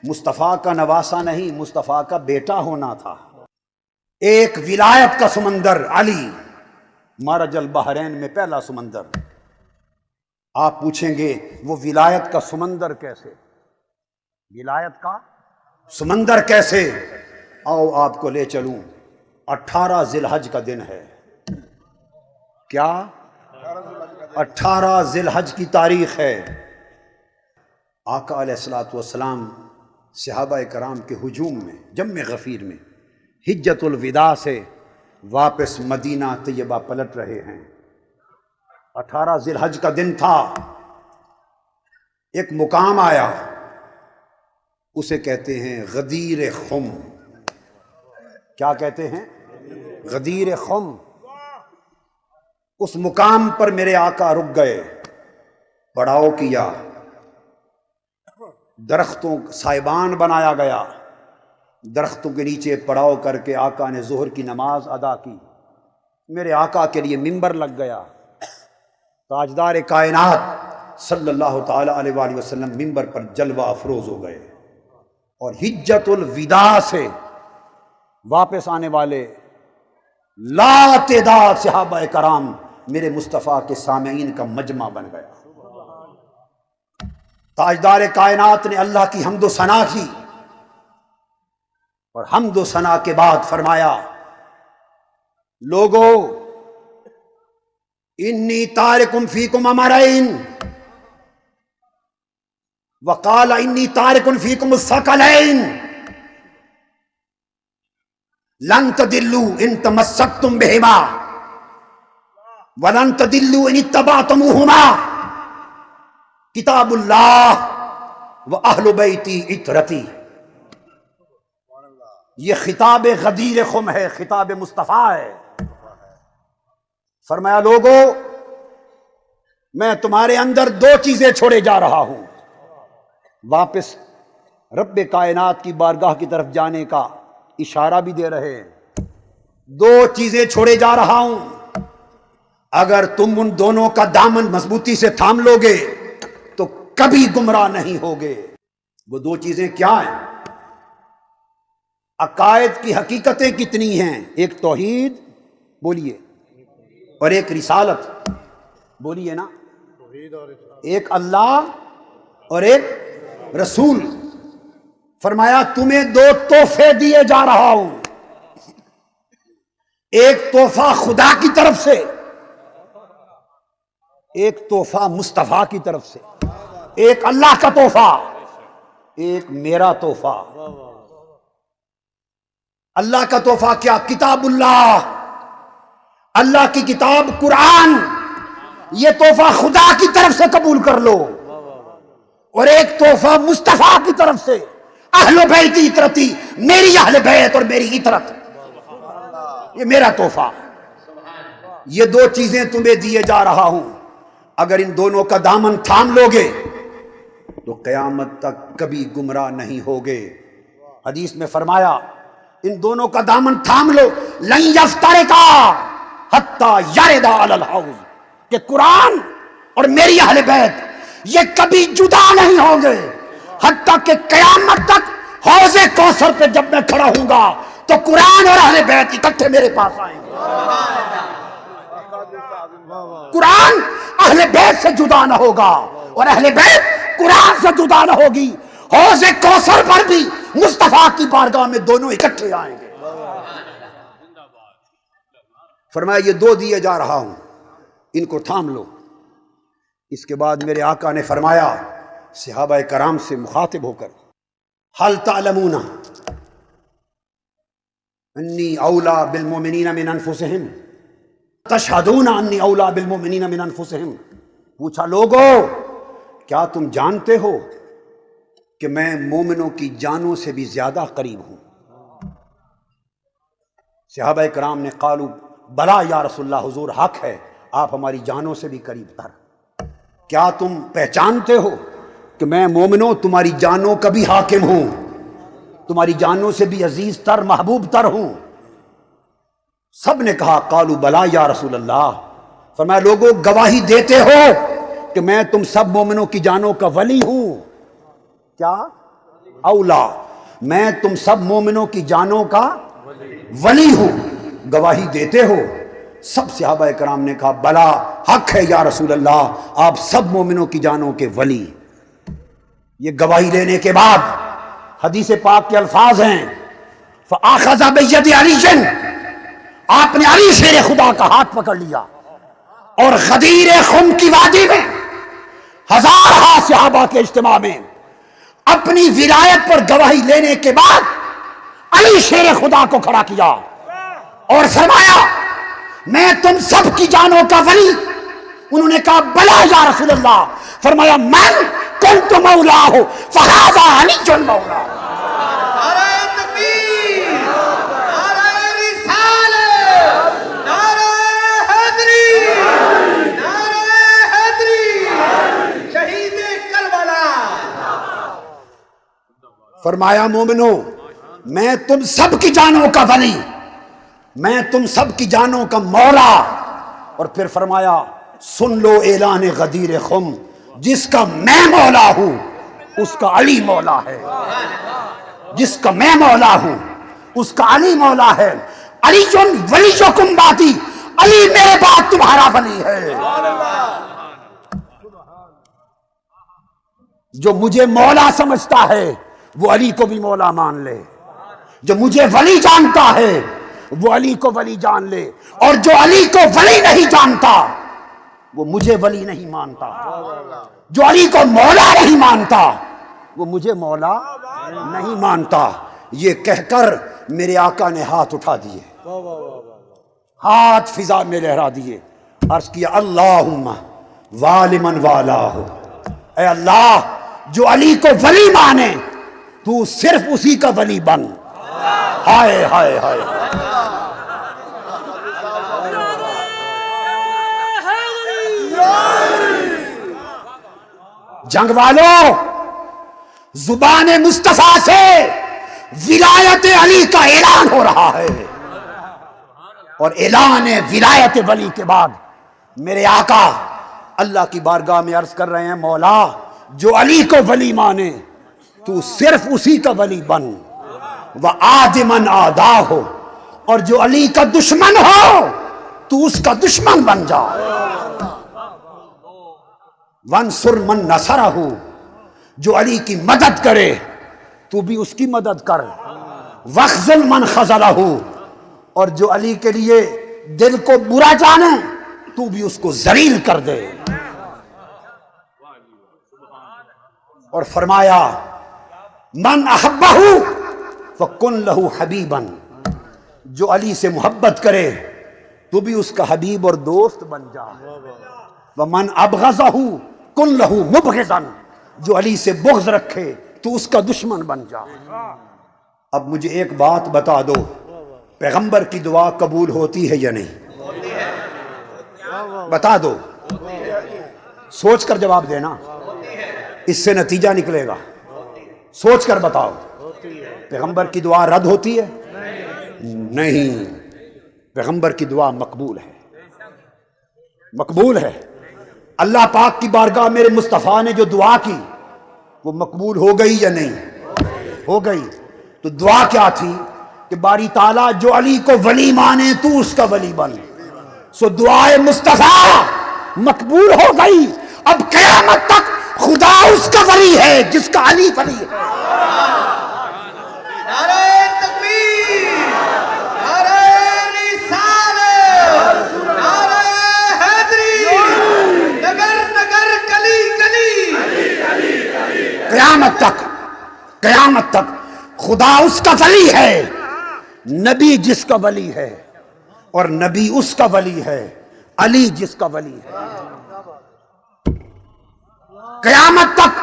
مصطفیٰ کا نواسا نہیں، مصطفیٰ کا بیٹا ہونا تھا۔ ایک ولایت کا سمندر علی، مرج البحرین میں پہلا سمندر۔ آپ پوچھیں گے وہ ولایت کا سمندر کیسے، ولایت کا سمندر کیسے؟ آؤ آپ کو لے چلوں، 18 ذی الحج کا دن ہے، کیا 18 ذی الحج کی تاریخ ہے۔ آقا علیہ الصلوۃ والسلام صحابہ کرام کے ہجوم میں، جم غفیر میں، حجۃ الوداع سے واپس مدینہ طیبہ پلٹ رہے ہیں۔ 18 ذی الحج کا دن تھا، ایک مقام آیا، اسے کہتے ہیں غدیر خم۔ کیا کہتے ہیں؟ غدیر خم۔ اس مقام پر میرے آقا رک گئے، پڑاؤ کیا، درختوں سائبان بنایا گیا، درختوں کے نیچے پڑاؤ کر کے آقا نے ظہر کی نماز ادا کی۔ میرے آقا کے لیے ممبر لگ گیا، تاجدار کائنات صلی اللہ تعالی علیہ وآلہ وسلم ممبر پر جلوہ افروز ہو گئے، اور حجۃ الوداع سے واپس آنے والے لا تعداد صحابہ کرام میرے مصطفیٰ کے سامعین کا مجمع بن گیا۔ تاجدار کائنات نے اللہ کی حمد و ثنا کی، اور حمد و ثنا کے بعد فرمایا لوگو انی تارکم فیکم امرین وقال انی تارکم فیکم الثقلین لن تدلوا ان تمسکتم بہما ولن تدلوا ان اتبعتموہما کتاب اللہ و اہل بیتی اطرتی۔ یہ خطاب غدیر خم ہے، خطاب مصطفیٰ ہے۔ فرمایا لوگو میں تمہارے اندر 2 چیزیں چھوڑے جا رہا ہوں، واپس رب کائنات کی بارگاہ کی طرف جانے کا اشارہ بھی دے رہے ہیں۔ 2 چیزیں چھوڑے جا رہا ہوں، اگر تم ان دونوں کا دامن مضبوطی سے تھام لو گے تو کبھی گمراہ نہیں ہوگے۔ وہ 2 چیزیں کیا ہیں؟ عقائد کی حقیقتیں کتنی ہیں؟ ایک توحید بولیے، اور ایک رسالت بولیے نا، ایک اللہ اور ایک رسول۔ فرمایا تمہیں 2 تحفے دیے جا رہا ہوں، ایک تحفہ خدا کی طرف سے، ایک تحفہ مصطفیٰ کی طرف سے، ایک اللہ کا تحفہ، ایک میرا تحفہ۔ اللہ کا تحفہ کیا؟ کتاب اللہ، اللہ کی کتاب قرآن، یہ تحفہ خدا کی طرف سے قبول کر لو۔ اور ایک تحفہ مصطفیٰ کی طرف سے، اہل بیت عطرتی، میری اہل بیت اور میری عطرت، یہ میرا تحفہ۔ یہ دو چیزیں تمہیں دیے جا رہا ہوں، اگر ان دونوں کا دامن تھام لوگے تو قیامت تک کبھی گمراہ نہیں ہوگے۔ حدیث میں فرمایا ان دونوں کا دامن تھام لو، لن یفترقا حتی یردا علی الحوض، کہ قرآن اور میری اہل بیت یہ کبھی جدا نہیں ہوں گے حتیٰ کہ قیامت تک حوض کوثر پہ جب میں کھڑا ہوں گا تو قرآن اور اہل بیت اکٹھے میرے پاس آئیں گے۔ قرآن اہل بیت سے جدا نہ ہوگا اور اہل بیت قرآن سے جدا نہ ہوگی۔ حوض کوثر پر بھی مصطفیٰ کی بارگاہ میں دونوں اکٹھے آئیں گے۔ فرمایا یہ دو دیے جا رہا ہوں، ان کو تھام لو۔ اس کے بعد میرے آقا نے فرمایا صحابہ کرام سے مخاطب ہو کر، حل تعلمون انی اولا بالمؤمنین من انفسہم تشہدون انی اولا بالمؤمنین من انفسہم، پوچھا لوگو کیا تم جانتے ہو کہ میں مومنوں کی جانوں سے بھی زیادہ قریب ہوں؟ صحابہ کرام نے قالوا بلا یا رسول اللہ، حضور حق ہے، آپ ہماری جانوں سے بھی قریب تر۔ کیا تم پہچانتے ہو کہ میں مومنوں تمہاری جانوں کا بھی حاکم ہوں، تمہاری جانوں سے بھی عزیز تر محبوب تر ہوں؟ سب نے کہا قالوا بلا یا رسول اللہ۔ فرمایا لوگوں گواہی دیتے ہو کہ میں تم سب مومنوں کی جانوں کا ولی ہوں؟ کیا؟ اولا، میں تم سب مومنوں کی جانوں کا ولی ہوں، گواہی دیتے ہو؟ سب صحابہ کرام نے کہا بلا حق ہے یا رسول اللہ، آپ سب مومنوں کی جانوں کے ولی۔ یہ گواہی لینے کے بعد حدیث پاک کے الفاظ ہیں فآخذ بید علی، آپ نے علی شیر خدا کا ہاتھ پکڑ لیا اور غدیر خم کی وادی میں ہزارہ صحابہ کے اجتماع میں اپنی ولایت پر گواہی لینے کے بعد علی شیر خدا کو کھڑا کیا اور فرمایا میں تم سب کی جانوں کا ولی۔ انہوں نے کہا بلا یا رسول اللہ۔ فرمایا من کنت مولا ہو فہذا علی مولا۔ نعرہ تکبیر، نعرہ رسالت، نعرہ حیدری، نعرہ حیدری، شہید کربلا۔ فرمایا مومنو میں تم سب کی جانوں کا ولی، میں تم سب کی جانوں کا مولا۔ اور پھر فرمایا سن لو اعلان غدیر خم، جس کا میں مولا ہوں اس کا علی مولا ہے، جس کا میں مولا ہوں اس کا علی مولا ہے۔ علی جن ولی جو کم باتی، علی میرے بعد تمہارا ولی ہے۔ جو مجھے مولا سمجھتا ہے وہ علی کو بھی مولا مان لے، جو مجھے ولی جانتا ہے وہ علی کو ولی جان لے، اور جو علی کو ولی نہیں جانتا وہ مجھے ولی نہیں مانتا، جو علی کو مولا نہیں مانتا وہ مجھے مولا نہیں مانتا۔ یہ کہہ کر میرے آقا نے ہاتھ اٹھا دیے، ہاتھ فضا میں لہرا دیے، عرض کیا اللہم والمن والہ، اے اللہ جو علی کو ولی مانے تو صرف اسی کا ولی بن۔ ہائے ہائے ہائے، جنگ والوں زبان مصطفیٰ سے ولایت علی کا اعلان ہو رہا ہے، اور اعلان ولایت ولی کے بعد میرے آقا اللہ کی بارگاہ میں عرض کر رہے ہیں مولا جو علی کو ولی مانے تو صرف اسی کا ولی بن، وَعَادِ مَنْ عَادَاهُ، اور جو علی کا دشمن ہو تو اس کا دشمن بن جا، وَانْصُرْ مَنْ نَصَرَهُ، جو علی کی مدد کرے تو بھی اس کی مدد کر، وَاخْذُلْ مَنْ خَذَلَهُ، اور جو علی کے لیے دل کو برا جانے تو بھی اس کو ذلیل کر دے۔ اور فرمایا من احبہ فکن لہ حبیبا، جو علی سے محبت کرے تو بھی اس کا حبیب اور دوست بن جا، ومن ابغضہ کن لہ مبغضا، جو علی سے بغض رکھے تو اس کا دشمن بن جا۔ اب مجھے ایک بات بتا دو، پیغمبر کی دعا قبول ہوتی ہے یا نہیں؟ بتا دو، سوچ کر جواب دینا، اس سے نتیجہ نکلے گا۔ سوچ کر بتاؤ، پیغمبر کی دعا رد ہوتی ہے؟ نہیں، پیغمبر کی دعا مقبول ہے، مقبول ہے۔ اللہ پاک کی بارگاہ میرے مصطفیٰ نے جو دعا کی وہ مقبول ہو گئی یا نہیں؟ ہو گئی۔ تو دعا کیا تھی کہ باری تعالیٰ جو علی کو ولی مانے تو اس کا ولی بن۔ سو دعائے مصطفیٰ مقبول ہو گئی۔ اب قیامت تک خدا اس کا ولی ہے جس کا علی ولی ہے۔ نعرہ تکبیر، نعرہ رسالت، نعرہ حیدری، نگر نگر گلی گلی، قیامت تک خدا اس کا ولی ہے، نبی جس کا ولی ہے، اور نبی اس کا ولی ہے، علی جس کا ولی ہے۔ قیامت تک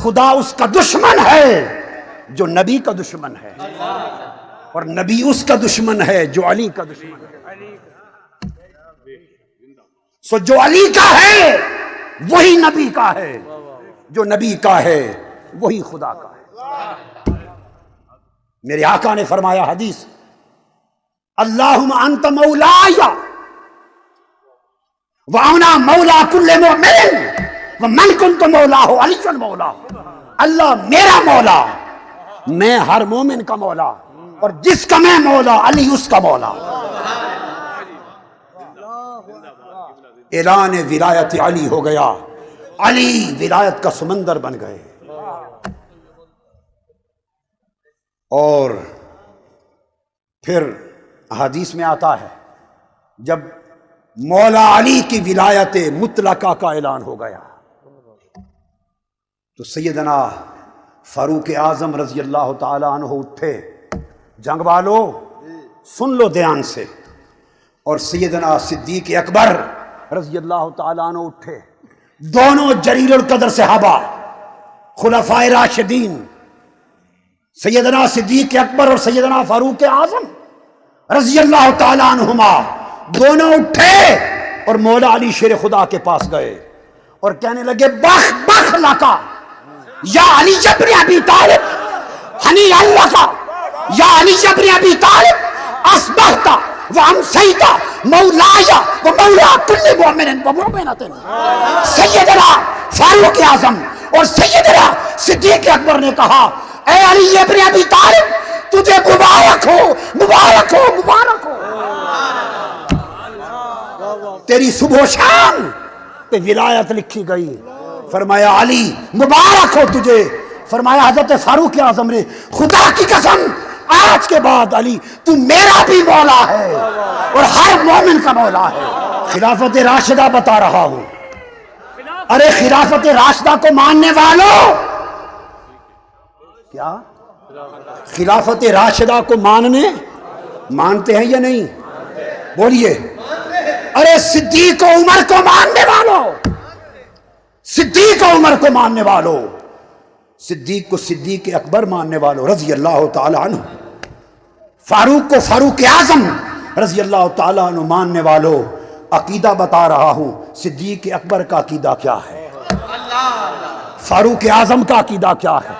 خدا اس کا دشمن ہے جو نبی کا دشمن ہے، اور نبی اس کا دشمن ہے جو علی کا دشمن ہے۔ سو جو علی کا ہے وہی نبی کا ہے، جو نبی کا ہے وہی خدا کا ہے۔ میرے آقا نے فرمایا حدیث، اللہم انت مولاي وانا مولا کل مؤمن ومن کنت مولاه علی مولا۔ اللہ میرا مولا، میں ہر مومن کا مولا، اور جس کا میں مولا علی اس کا مولا۔ اعلان ولایت علی ہو گیا، علی ولایت کا سمندر بن گئے۔ اور پھر حدیث میں آتا ہے جب مولا علی کی ولایت مطلقہ کا اعلان ہو گیا تو سیدنا فاروق اعظم رضی اللہ تعالی عنہ اٹھے، جنگ والو سن لو دھیان سے، اور سیدنا صدیق اکبر رضی اللہ تعالی عنہ اٹھے، دونوں جلیل القدر صحابہ، خلفائے راشدین سیدنا صدیق اکبر اور سیدنا فاروق اعظم رضی اللہ تعالیٰ عنہما، دونوں اٹھے اور مولا علی شیر خدا کے پاس گئے اور کہنے لگے بخ بخ لکا یا علی ابن ابی طالب، ہنی اللہ کا یا علی ابن ابی طالب، اصبحت وامسیت مولایا ومولا کل مؤمن ومؤمنۃ۔ سیدنا فاروق اعظم اور سیدنا صدیق اکبر نے کہا اے علی ابن ابی طالب، تجھے مبارک ہو، مبارک ہو، مبارک ہو، تیری صبح و شام پہ ولایت لکھی گئی۔ فرمایا علی مبارک ہو تجھے۔ فرمایا حضرت فاروق اعظم نے خدا کی قسم آج کے بعد علی تو میرا بھی مولا ہے اور ہر مومن کا مولا ہے۔ خلافت راشدہ بتا رہا ہوں، ارے خلافت راشدہ کو ماننے والوں، کیا خلافت راشدہ کو مانتے ہیں یا نہیں؟ بولیے، ارے صدیق و عمر کو ماننے والوں، صدیق و عمر کو ماننے والوں، صدیق کو صدیق اکبر ماننے والوں رضی اللہ تعالی عنہ، فاروق کو فاروق اعظم رضی اللہ تعالی عنہ ماننے والوں، عقیدہ بتا رہا ہوں، صدیق اکبر کا عقیدہ کیا ہے، فاروق اعظم کا عقیدہ کیا ہے۔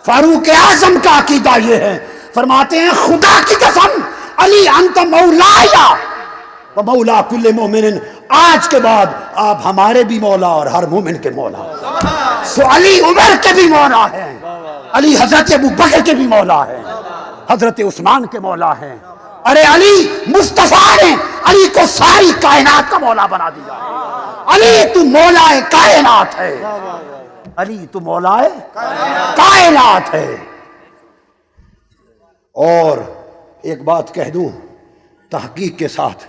فاروق اعظم کا عقیدہ یہ ہے، فرماتے ہیں خدا کی قسم علی انت مولایا و مولا کل مومن، آج کے بعد آپ ہمارے بھی مولا اور ہر مومن کے مولا۔ سو علی عمر کے بھی مولا ہیں، علی حضرت ابو بکر کے بھی مولا ہیں، حضرت عثمان کے مولا ہیں۔ ارے علی مصطفیٰ نے علی کو ساری کائنات کا مولا بنا دیا۔ علی تو مولا کائنات ہے، علی تو مولا کائنات ہے۔ اور ایک بات کہہ دوں تحقیق کے ساتھ،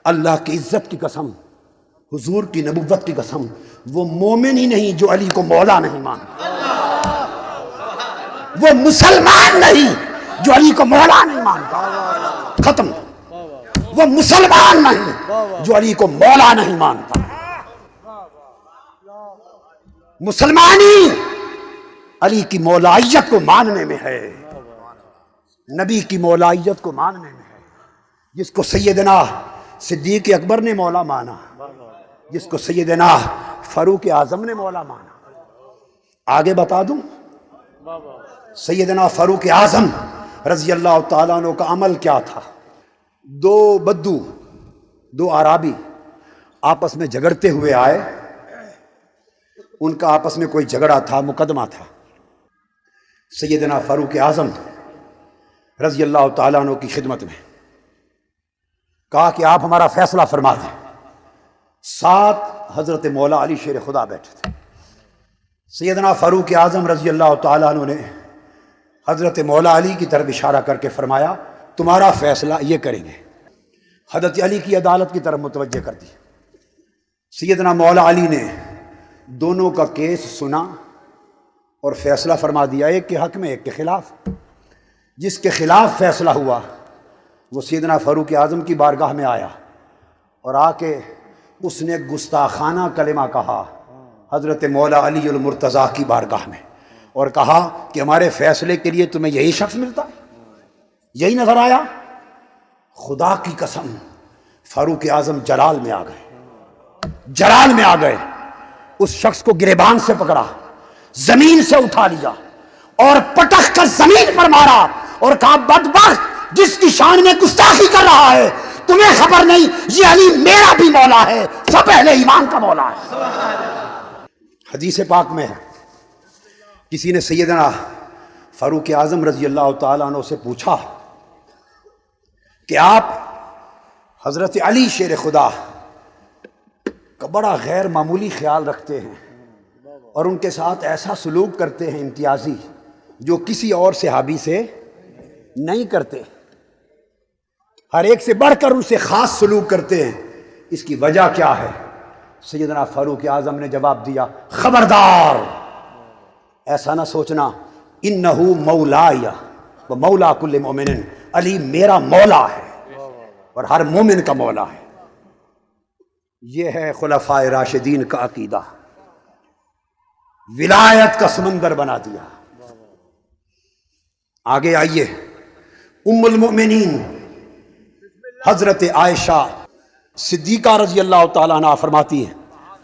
اللہ کی عزت کی قسم، حضور کی نبوت کی قسم، وہ مومن ہی نہیں جو علی کو مولا نہیں مانتا۔ وہ مسلمان نہیں جو علی کو مولا نہیں مانتا. ختم. وہ مسلمان نہیں جو علی کو مولا نہیں مانتا. مسلمانی علی کی مولائیت کو ماننے میں ہے، نبی کی مولائیت کو ماننے میں ہے. جس کو سیدنا صدیق اکبر نے مولا مانا، جس کو سیدنا فاروق اعظم نے مولا مانا. آگے بتا دوں، سیدنا فاروق اعظم رضی اللہ تعالیٰ عنہ کا عمل کیا تھا. دو بدو، دو عرابی آپس میں جھگڑتے ہوئے آئے. ان کا آپس میں کوئی جھگڑا تھا، مقدمہ تھا. سیدنا فاروق اعظم رضی اللہ تعالیٰ عنہ کی خدمت میں کہا کہ آپ ہمارا فیصلہ فرما دیں. ساتھ حضرت مولا علی شیر خدا بیٹھے تھے. سیدنا فاروق اعظم رضی اللہ تعالیٰ عنہ نے حضرت مولا علی کی طرف اشارہ کر کے فرمایا تمہارا فیصلہ یہ کریں گے. حضرت علی کی عدالت کی طرف متوجہ کر دی. سیدنا مولا علی نے دونوں کا کیس سنا اور فیصلہ فرما دیا، ایک کے حق میں ایک کے خلاف. جس کے خلاف فیصلہ ہوا وہ سیدنا فاروق اعظم کی بارگاہ میں آیا اور آ کے اس نے گستاخانہ کلمہ کہا حضرت مولا علی المرتضیٰ کی بارگاہ میں، اور کہا کہ ہمارے فیصلے کے لیے تمہیں یہی شخص ملتا، یہی نظر آیا. خدا کی قسم فاروق اعظم جلال میں آ گئے، جلال میں آ گئے. اس شخص کو گریبان سے پکڑا، زمین سے اٹھا لیا اور پٹخ کر زمین پر مارا اور کہا بدبخت جس کی شان میں گستاخی کر رہا ہے، تمہیں خبر نہیں یہ علی میرا بھی مولا ہے، سب اہل ایمان کا مولا ہے. حدیث پاک میں ہے کسی نے سیدنا فاروق اعظم رضی اللہ تعالیٰ عنہ سے پوچھا کہ آپ حضرت علی شیر خدا کا بڑا غیر معمولی خیال رکھتے ہیں اور ان کے ساتھ ایسا سلوک کرتے ہیں امتیازی جو کسی اور صحابی سے نہیں کرتے، ہر ایک سے بڑھ کر ان سے خاص سلوک کرتے ہیں، اس کی وجہ کیا ہے؟ سیدنا فاروق اعظم نے جواب دیا خبردار ایسا نہ سوچنا، انہو مولایا و مولا کل مومن، علی میرا مولا ہے اور ہر مومن کا مولا ہے. یہ ہے خلفائے راشدین کا عقیدہ. ولایت کا سمندر بنا دیا. آگے آئیے، ام المؤمنین حضرت عائشہ صدیقہ رضی اللہ تعالیٰ عنہ فرماتی ہیں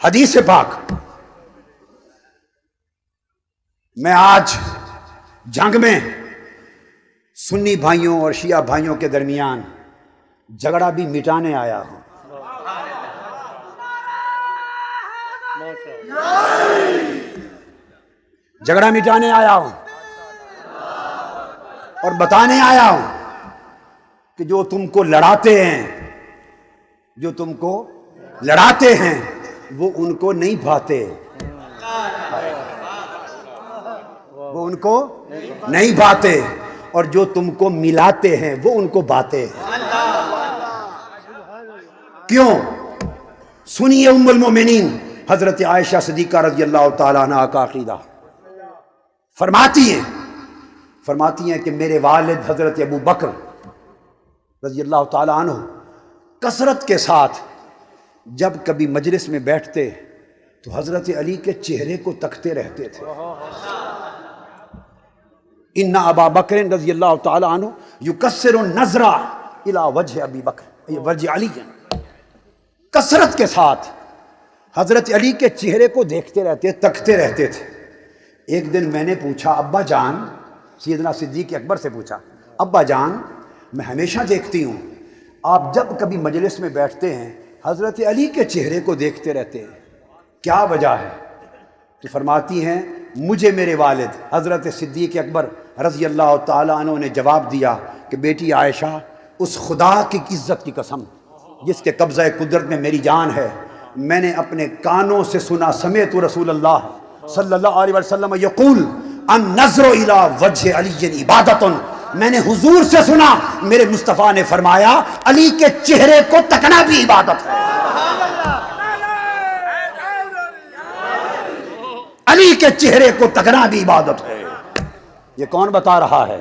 حدیث پاک، میں آج جنگ میں سنی بھائیوں اور شیعہ بھائیوں کے درمیان جھگڑا بھی مٹانے آیا ہوں. جھگڑا مٹانے آیا ہوں اور بتانے آیا ہوں کہ جو تم کو لڑاتے ہیں، جو تم کو لڑاتے ہیں وہ ان کو نہیں بھاتے، وہ ان کو نہیں بھاتے، اور جو تم کو ملاتے ہیں وہ ان کو بھاتے ہیں. کیوں؟ سنیے ام المومنین حضرت عائشہ صدیقہ رضی اللہ تعالیٰ عنہ کا عقیدہ. فرماتی ہیں کہ میرے والد حضرت ابو بکر رضی اللہ تعالیٰ عنہ کثرت کے ساتھ جب کبھی مجلس میں بیٹھتے تو حضرت علی کے چہرے کو تکتے رہتے تھے. ان ابا بکر رضی اللہ تعالیٰ عنہ یکسر النظر الی وجہ ابی بکر وجہ علی، کثرت کے ساتھ حضرت علی کے چہرے کو دیکھتے رہتے، تکتے رہتے تھے. ایک دن میں نے پوچھا ابا جان، سیدنا صدیق اکبر سے پوچھا ابا جان میں ہمیشہ دیکھتی ہوں آپ جب کبھی مجلس میں بیٹھتے ہیں حضرت علی کے چہرے کو دیکھتے رہتے ہیں، کیا وجہ ہے؟ تو فرماتی ہیں مجھے میرے والد حضرت صدیق اکبر رضی اللہ تعالیٰ عنہ نے جواب دیا کہ بیٹی عائشہ، اس خدا کی عزت کی قسم جس کے قبضہ قدرت میں میری جان ہے، میں نے اپنے کانوں سے سنا، سمعت رسول اللہ صلی اللہ علیہ وسلم یقول النظر الی وجہ علی عبادت، میں نے حضور سے سنا میرے مصطفیٰ نے فرمایا علی کے چہرے کو تکنا بھی عبادت ہے. علی کے چہرے کو تکنا بھی عبادت ہے. یہ کون بتا رہا ہے؟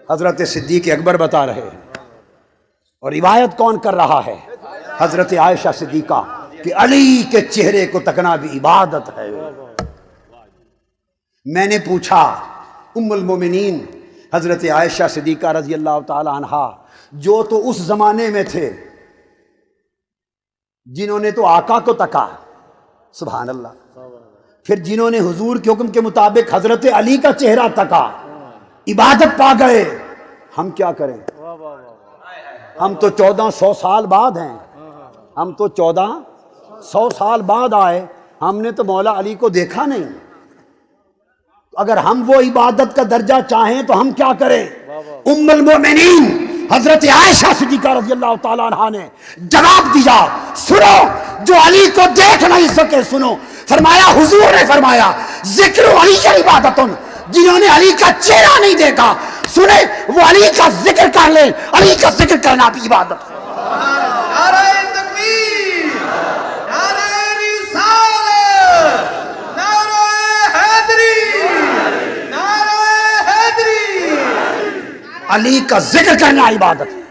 حضرت صدیق اکبر بتا رہے ہیں. اور روایت کون کر رہا ہے؟ حضرت عائشہ صدیقہ کہ علی کے چہرے کو تکنا بھی عبادت ہے. میں نے پوچھا ام المومنین حضرت عائشہ صدیقہ رضی اللہ تعالی عنہا جو تو اس زمانے میں تھے جنہوں نے تو آقا کو تکا، سبحان اللہ، پھر جنہوں نے حضور کے حکم کے مطابق حضرت علی کا چہرہ تکا، عبادت پا گئے. ہم کیا کریں؟ ہم تو 1400 سال بعد ہیں، ہم تو 1400 سال بعد آئے، ہم نے تو مولا علی کو دیکھا نہیں. اگر ہم وہ عبادت کا درجہ چاہیں تو ہم کیا کریں؟ ام المومنین حضرت عائشہ صدیقہ رضی اللہ تعالیٰ عنہ نے جواب دیا، سنو جو علی کو دیکھ نہیں سکے سنو. فرمایا حضور نے فرمایا ذکر علی عبادت، جنہوں نے علی کا چہرہ نہیں دیکھا سنے وہ علی کا ذکر کر لیں، علی کا ذکر کرنا بھی عبادت ہے. نعرہ تکبیر، نعرہ رسالت، نعرہ حیدری، نعرہ حیدری. علی کا ذکر کرنا عبادت ہے.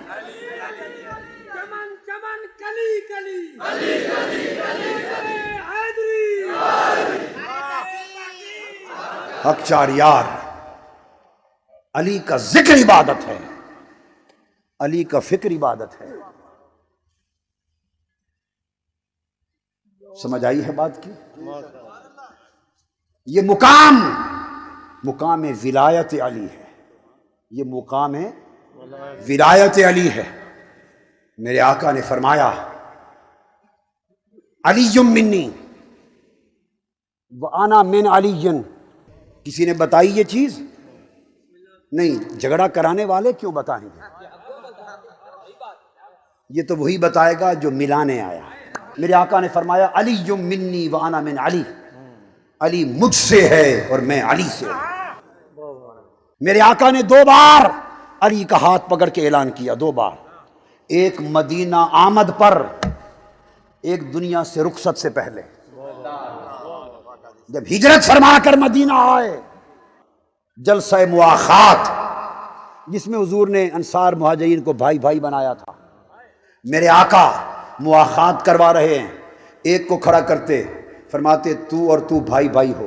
چمن چمن کلی کلی علی علی علی حیدری. حق چار یار، علی کا ذکر عبادت ہے، علی کا فکر عبادت ہے. سمجھ آئی ہے بات کی؟ یہ مقام ولایت علی ہے، یہ مقام ولایت علی ہے. میرے آقا نے فرمایا علی منی وانا من علی. کسی نے بتائی یہ چیز؟ نہیں. جھگڑا کرانے والے کیوں بتائیں گے؟ یہ تو وہی بتائے گا جو ملانے آیا. میرے آقا نے فرمایا علی منی وانا من علی، علی مجھ سے ہے اور میں علی سے ہوں. میرے آقا نے 2 بار علی کا ہاتھ پکڑ کے اعلان کیا، 2 بار. ایک مدینہ آمد پر، ایک دنیا سے رخصت سے پہلے جب ہجرت فرما کر مدینہ آئے، جلسہ مواخات جس میں حضور نے انصار مہاجرین کو بھائی بھائی بنایا تھا. میرے آقا مواخات کروا رہے ہیں، ایک کو کھڑا کرتے فرماتے تو اور تو بھائی بھائی ہو،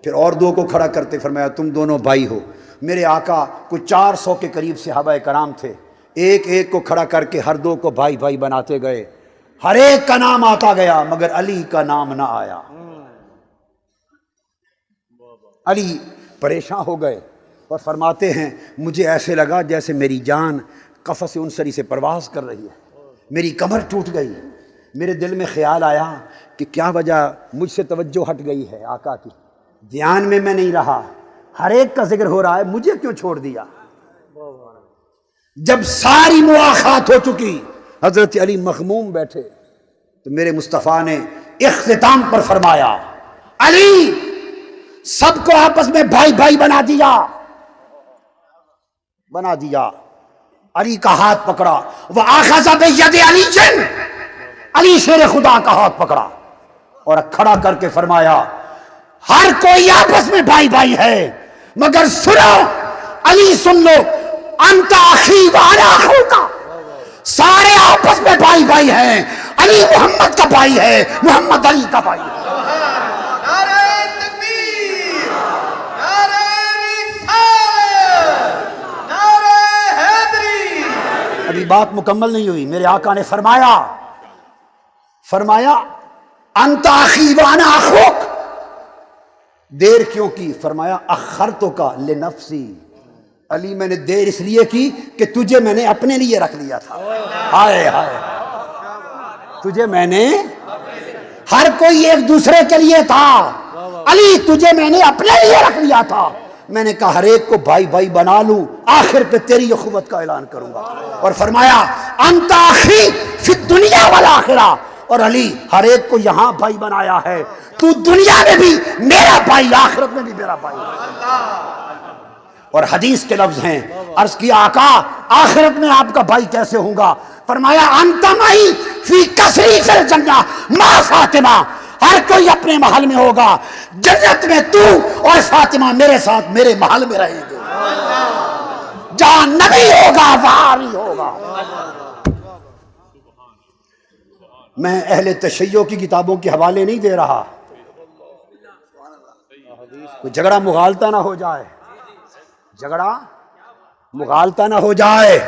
پھر اور 2 کو کھڑا کرتے فرمایا تم دونوں بھائی ہو. میرے آقا کوئی 400 کے قریب صحابہ کرام تھے، ایک ایک کو کھڑا کر کے ہر 2 کو بھائی بھائی بناتے گئے. ہر ایک کا نام آتا گیا مگر علی کا نام نہ آیا. علی پریشان ہو گئے اور فرماتے ہیں مجھے ایسے لگا جیسے میری جان قفس انصری سے پرواز کر رہی ہے، میری کمر ٹوٹ گئی. میرے دل میں خیال آیا کہ کیا وجہ مجھ سے توجہ ہٹ گئی ہے آقا کی، دھیان میں نہیں رہا، ہر ایک کا ذکر ہو رہا ہے، مجھے کیوں چھوڑ دیا. جب ساری مواخات ہو چکی حضرت علی مغموم بیٹھے تو میرے مصطفیٰ نے اختتام پر فرمایا علی سب کو آپس میں بھائی بھائی بنا دیا. علی کا ہاتھ پکڑا، وَآخَذَ بِيَدِ عَلِيٍّ، علی شیر خدا کا ہاتھ پکڑا اور کھڑا کر کے فرمایا ہر کوئی آپس میں بھائی بھائی ہے مگر سنو علی سن لو، انت اخی وانا اخوک، سارے آپس میں بھائی بھائی ہیں، علی محمد کا بھائی ہے، محمد علی کا بھائی ہے. نعرہ تکبیر، نعرہ رسالت، نعرہ حیدری. ابھی بات مکمل نہیں ہوئی. میرے آقا نے فرمایا انت اخی وانا اخوک. دیر کیوں کی؟ فرمایا اخرتک لنفسی، علی میں نے دیر اس لیے کی کہ تجھے میں نے اپنے لیے رکھ لیا تھا. ہائے ہائے، تجھے میں نے، ہر کوئی ایک دوسرے کے لیے تھا، علی تجھے میں نے اپنے لیے رکھ لیا تھا. میں نے کہا ہر ایک کو بھائی بھائی بنا لوں، آخر پہ تیری اخوت کا اعلان کروں گا. اور فرمایا انت اخی فی الدنیا والآخرہ، اور علی ہر ایک کو یہاں بھائی بنایا ہے، تو دنیا میں بھی میرا بھائی، آخرت میں بھی میرا بھائی. اور حدیث کے لفظ ہیں، عرض کیا آقا آخرت میں آپ کا بھائی کیسے ہوں گا؟ فرمایا انت معی فی کثری فی الجنہ ما فاطمہ، ہر کوئی اپنے محل میں ہوگا، جنت میں تو اور فاطمہ میرے ساتھ میرے محل میں رہیں گے، جہاں نبی ہوگا وہاں بھی ہوگا۔ میں اہل تشیع کی کتابوں کے حوالے نہیں دے رہا، کوئی جھگڑا مغالطہ نہ ہو جائے، جھگڑا مغالطہ نہ ہو جائے۔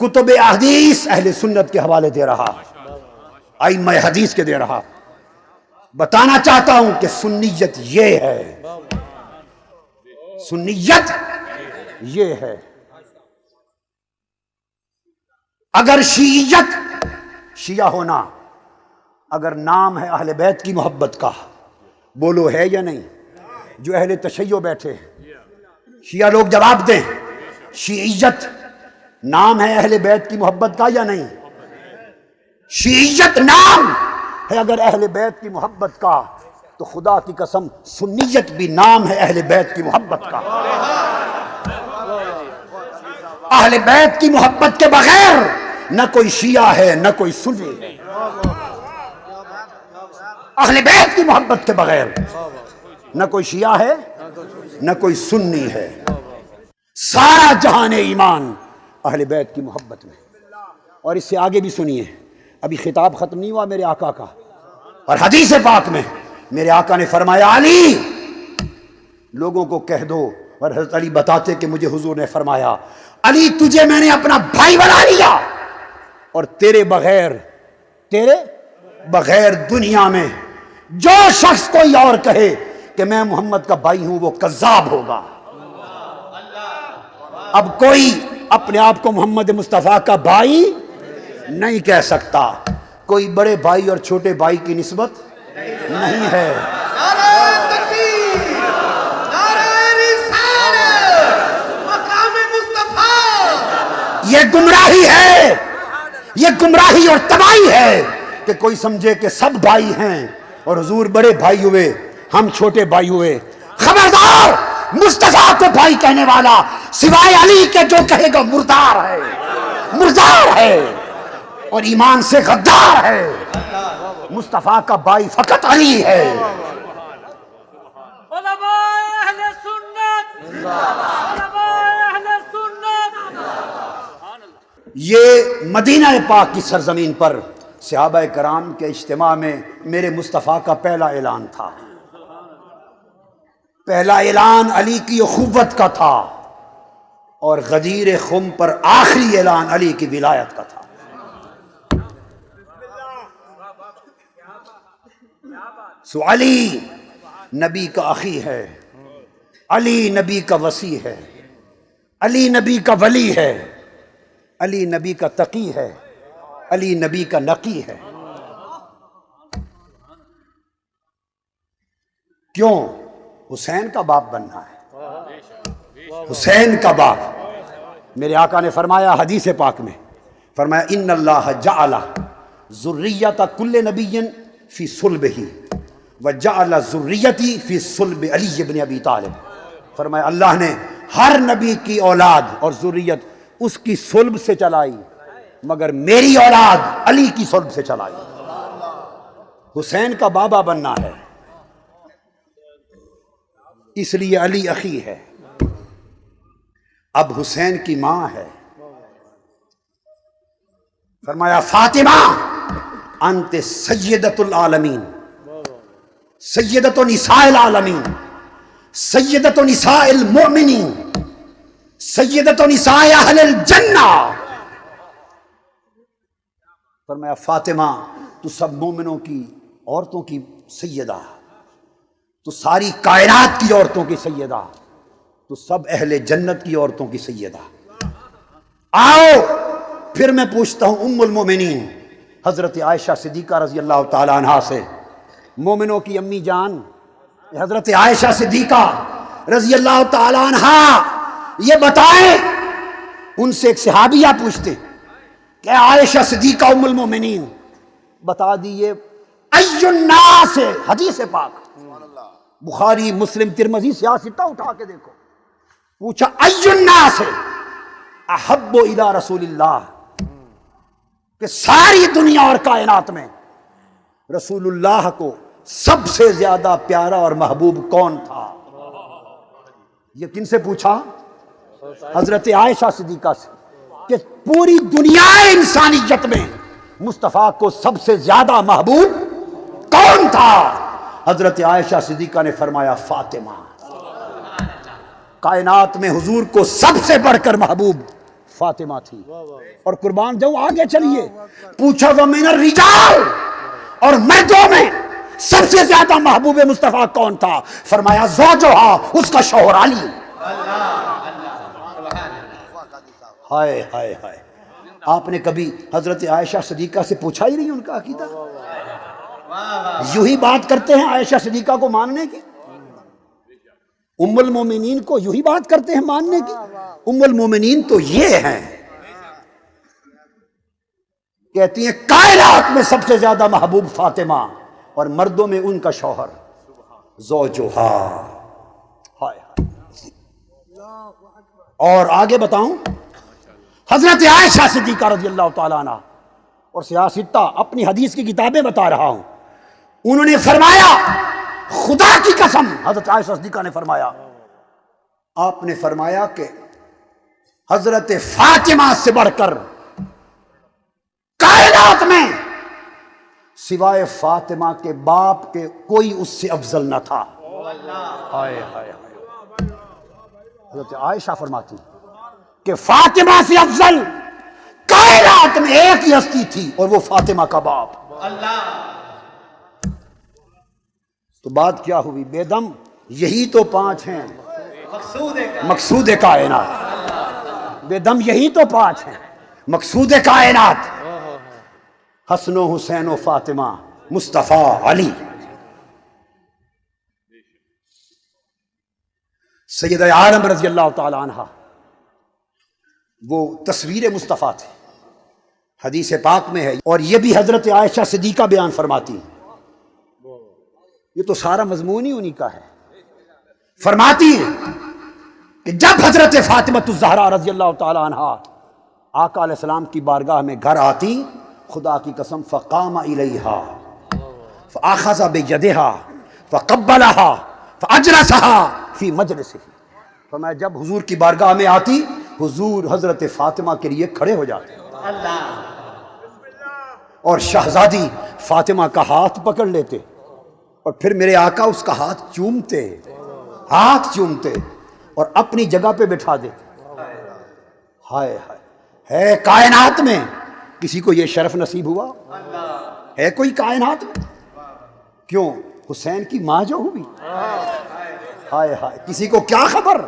کتب احادیث اہل سنت کے حوالے دے رہا، ائمہ حدیث کے دے رہا۔ بتانا چاہتا ہوں کہ سنیت یہ ہے، سنیت یہ ہے۔ اگر شیعیت، شیعہ ہونا اگر نام ہے اہل بیت کی محبت کا، بولو ہے یا نہیں؟ جو اہل تشیع بیٹھے شیعہ لوگ جواب دیں، شیعیت نام ہے اہل بیت کی محبت کا یا نہیں؟ شیعیت نام ہے اگر اہل بیت کی محبت کا، تو خدا کی قسم سنیت بھی نام ہے اہل بیت کی محبت کا۔ اہل بیت کی محبت کے بغیر نہ کوئی شیعہ ہے نہ کوئی سنی ہے، اہل بیت کی محبت کے بغیر نہ کوئی شیعہ ہے نہ کوئی سنی ہے۔ سارا جہان ایمان اہل بیت کی محبت میں۔ اور اس سے آگے بھی سنیے، ابھی خطاب ختم نہیں ہوا میرے آقا کا، اور حدیث پاک میں میرے آقا نے فرمایا علی لوگوں کو کہہ دو، اور حضرت علی بتاتے کہ مجھے حضور نے فرمایا علی تجھے میں نے اپنا بھائی بنا لیا، اور تیرے بغیر دنیا میں جو شخص کوئی اور کہے کہ میں محمد کا بھائی ہوں وہ کذاب ہوگا۔ اب کوئی اپنے آپ کو محمد مصطفیٰ کا بھائی نہیں کہہ سکتا، کوئی بڑے بھائی اور چھوٹے بھائی کی نسبت نہیں ہے۔ نعرہ تکبیر، نعرہ رسالت، مقام مصطفیٰ۔ یہ گمراہی ہے، یہ گمراہی اور تباہی ہے کہ کوئی سمجھے کہ سب بھائی ہیں اور حضور بڑے بھائی ہوئے ہم چھوٹے بھائی ہوئے۔ خبردار، مصطفیٰ کو بھائی کہنے والا سوائے علی کے جو کہے گا مردار ہے، مردار ہے اور ایمان سے غدار ہے۔ مصطفیٰ کا بھائی فقط علی ہے۔ علماء اہل سنت، علماء اہل سنت۔ یہ مدینہ پاک کی سرزمین پر صحابہ کرام کے اجتماع میں میرے مصطفیٰ کا پہلا اعلان تھا، پہلا اعلان علی کی اخوت کا تھا، اور غدیر خم پر آخری اعلان علی کی ولایت کا تھا۔ سو علی نبی کا اخی ہے، علی نبی کا وصی ہے، علی نبی کا ولی ہے، علی نبی کا تقی ہے، علی نبی کا نقی ہے۔ کیوں؟ حسین کا باپ بننا ہے، حسین کا باپ۔ میرے آقا نے فرمایا حدیث پاک میں، فرمایا ان اللہ جعل ذریۃ کل نبی فی صلبہ وجعل ذریتی فی صلب علی بن ابی طالب۔ فرمایا اللہ نے ہر نبی کی اولاد اور ذریت اس کی صلب سے چلائی، مگر میری اولاد علی کی صلب سے چلائی۔ حسین کا بابا بننا ہے، اس لیے علی اخی ہے۔ اب حسین کی ماں ہے، فرمایا فاطمہ انت سیدۃ العالمین، سیدۃ نساء العالمین، سیدۃ نساء المؤمنین، سیدۃ نساء اہل الجنہ۔ فرمایا فاطمہ تو سب مومنوں کی عورتوں کی سیدہ، تو ساری کائنات کی عورتوں کی سیدہ، تو سب اہل جنت کی عورتوں کی سیدہ۔ آؤ پھر میں پوچھتا ہوں ام المومنین حضرت عائشہ صدیقہ رضی اللہ تعالی عنہا سے، مومنوں کی امی جان حضرت عائشہ صدیقہ رضی اللہ تعالی عنہا، یہ بتائیں، ان سے ایک صحابیہ پوچھتے کہ عائشہ صدیقہ ام المومنین بتا دیئے ای الناس، حدیث پاک بخاری مسلم ترمذی سیاستہ اٹھا کے دیکھو، پوچھا ای الناس احب الی رسول اللہ، کہ ساری دنیا اور کائنات میں رسول اللہ کو سب سے زیادہ پیارا اور محبوب کون تھا؟ یہ کن سے پوچھا؟ حضرت عائشہ صدیقہ سے، کہ پوری دنیا انسانیت میں مصطفیٰ کو سب سے زیادہ محبوب کون تھا؟ حضرت عائشہ صدیقہ نے فرمایا فاطمہ۔ کائنات میں حضور کو سب سے بڑھ کر محبوب فاطمہ تھی۔ اور قربان جاؤں آگے چلیے، پوچھا وَمِنَ الرِّجَالِ، اور مردوں میں سب سے زیادہ محبوب مصطفیٰ کون تھا؟ فرمایا زوجہا، اس کا شوہر علی۔ ہائے ہائے ہائے، آپ نے کبھی حضرت عائشہ صدیقہ سے پوچھا ہی نہیں ان کا عقیدہ؟ یوں ہی بات کرتے ہیں عائشہ صدیقہ کو ماننے کی، ام المومنین کو یوں ہی بات کرتے ہیں ماننے کی۔ ام المومنین تو یہ ہیں، کہتی ہیں کائنات میں سب سے زیادہ محبوب فاطمہ، اور مردوں میں ان کا شوہر زوجہا۔ ہائے ہائے۔ اور آگے بتاؤں، حضرت عائشہ صدیقہ رضی اللہ تعالیٰ عنہ، اور سیاستہ اپنی حدیث کی کتابیں بتا رہا ہوں، انہوں نے فرمایا خدا کی قسم، حضرت عائشہ صدیقہ نے فرمایا، آپ نے فرمایا کہ حضرت فاطمہ سے بڑھ کر کائنات میں سوائے فاطمہ کے باپ کے کوئی اس سے افضل نہ تھا۔ ہائے ہائے ہائے۔ حضرت عائشہ فرماتی کہ فاطمہ سے افضل کائنات میں ایک ہی ہستی تھی، اور وہ فاطمہ کا باپ۔ تو بات کیا ہوئی بے دم؟ یہی تو پانچ ہیں مقصود کائنات، بے دم یہی تو پانچ ہیں مقصود کائنات، حسن و حسین و فاطمہ، مصطفیٰ علی۔ سیدہ عالم رضی اللہ تعالی عنہ وہ تصویر مصطفیٰ تھے، حدیث پاک میں ہے، اور یہ بھی حضرت عائشہ صدیقہ بیان فرماتی ہیں، یہ تو سارا مضمون ہی انہی کا ہے۔ فرماتی ہیں کہ جب حضرت فاطمہ الزہرا رضی اللہ تعالی عنہ آقا علیہ السلام کی بارگاہ میں گھر آتی، خدا کی قسم فقام الیہا فاخذ بیدہا فقبلہا فاجلسہا فی مجلسہ، فرمایا جب حضور کی بارگاہ میں آتی، حضور حضرت فاطمہ کے لیے کھڑے ہو جاتے اور شہزادی فاطمہ کا ہاتھ پکڑ لیتے، اور پھر میرے آقا اس کا ہاتھ چومتے اور اپنی جگہ پہ بٹھا دیتے۔ ہائے ہائے، ہے کائنات میں کسی کو یہ شرف نصیب ہوا؟ ہے کوئی کائنات میں؟ کیوں؟ حسین کی ماں جو ہوئی، ہائے ہائے، کسی کو کیا خبر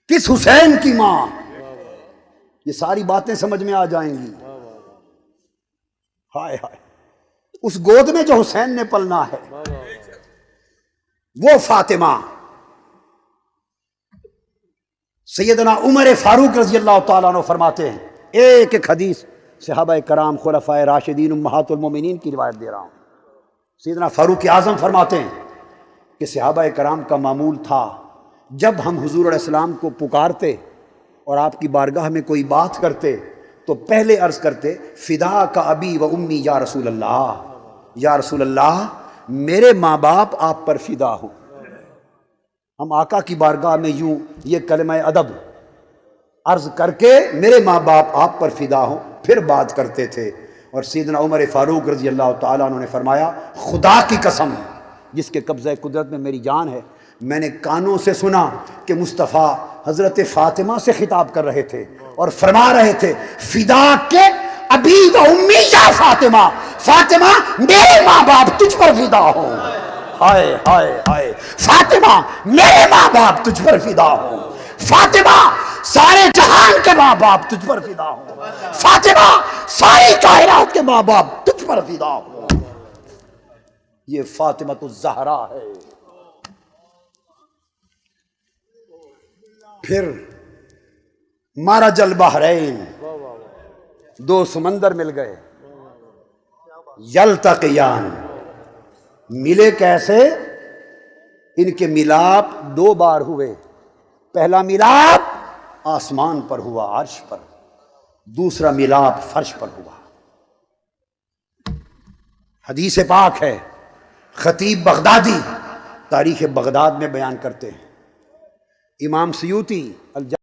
کس حسین کی ماں؟ یہ ساری باتیں سمجھ میں آ جائیں گی۔ ہائے ہائے، اس گود میں جو حسین نے پلنا ہے وہ فاطمہ۔ سیدنا عمر فاروق رضی اللہ تعالیٰ عنہ فرماتے ہیں، ایک ایک حدیث صحابہ کرام خلفائے راشدین امہات المومنین کی روایت دے رہا ہوں۔ سیدنا فاروق اعظم فرماتے ہیں کہ صحابہ کرام کا معمول تھا، جب ہم حضور علیہ السلام کو پکارتے اور آپ کی بارگاہ میں کوئی بات کرتے تو پہلے عرض کرتے فدا کا ابی و امی یا رسول اللہ، یا رسول اللہ میرے ماں باپ آپ پر فدا ہوں۔ ہم آقا کی بارگاہ میں یوں یہ کلمہ ادب عرض کر کے میرے ماں باپ آپ پر فدا ہوں پھر بات کرتے تھے۔ اور سیدنا عمر فاروق رضی اللہ تعالیٰ عنہ نے فرمایا خدا کی قسم جس کے قبضہ قدرت میں میری جان ہے، میں نے کانوں سے سنا کہ مصطفیٰ حضرت فاطمہ سے خطاب کر رہے تھے اور فرما رہے تھے فدا کے ابی و امی یا فاطمہ، فاطمہ میرے ماں باپ تجھ پر فدا ہوں۔ ہائے ہائے ہائے، فاطمہ میرے ماں باپ تجھ پر فدا ہوں، فاطمہ سارے جہان کے ماں باپ تجھ پر فدا ہوں، فاطمہ ساری کائنات کے ماں باپ تجھ پر فدا ہوں۔ یہ فاطمہ الزہرا ہے۔ پھر مرج البحرین، دو سمندر مل گئے، یلتقیان، ملے کیسے؟ ان کے ملاپ دو بار ہوئے، پہلا ملاپ آسمان پر ہوا عرش پر، دوسرا ملاپ فرش پر ہوا۔ حدیث پاک ہے، خطیب بغدادی تاریخ بغداد میں بیان کرتے ہیں، امام سیوطی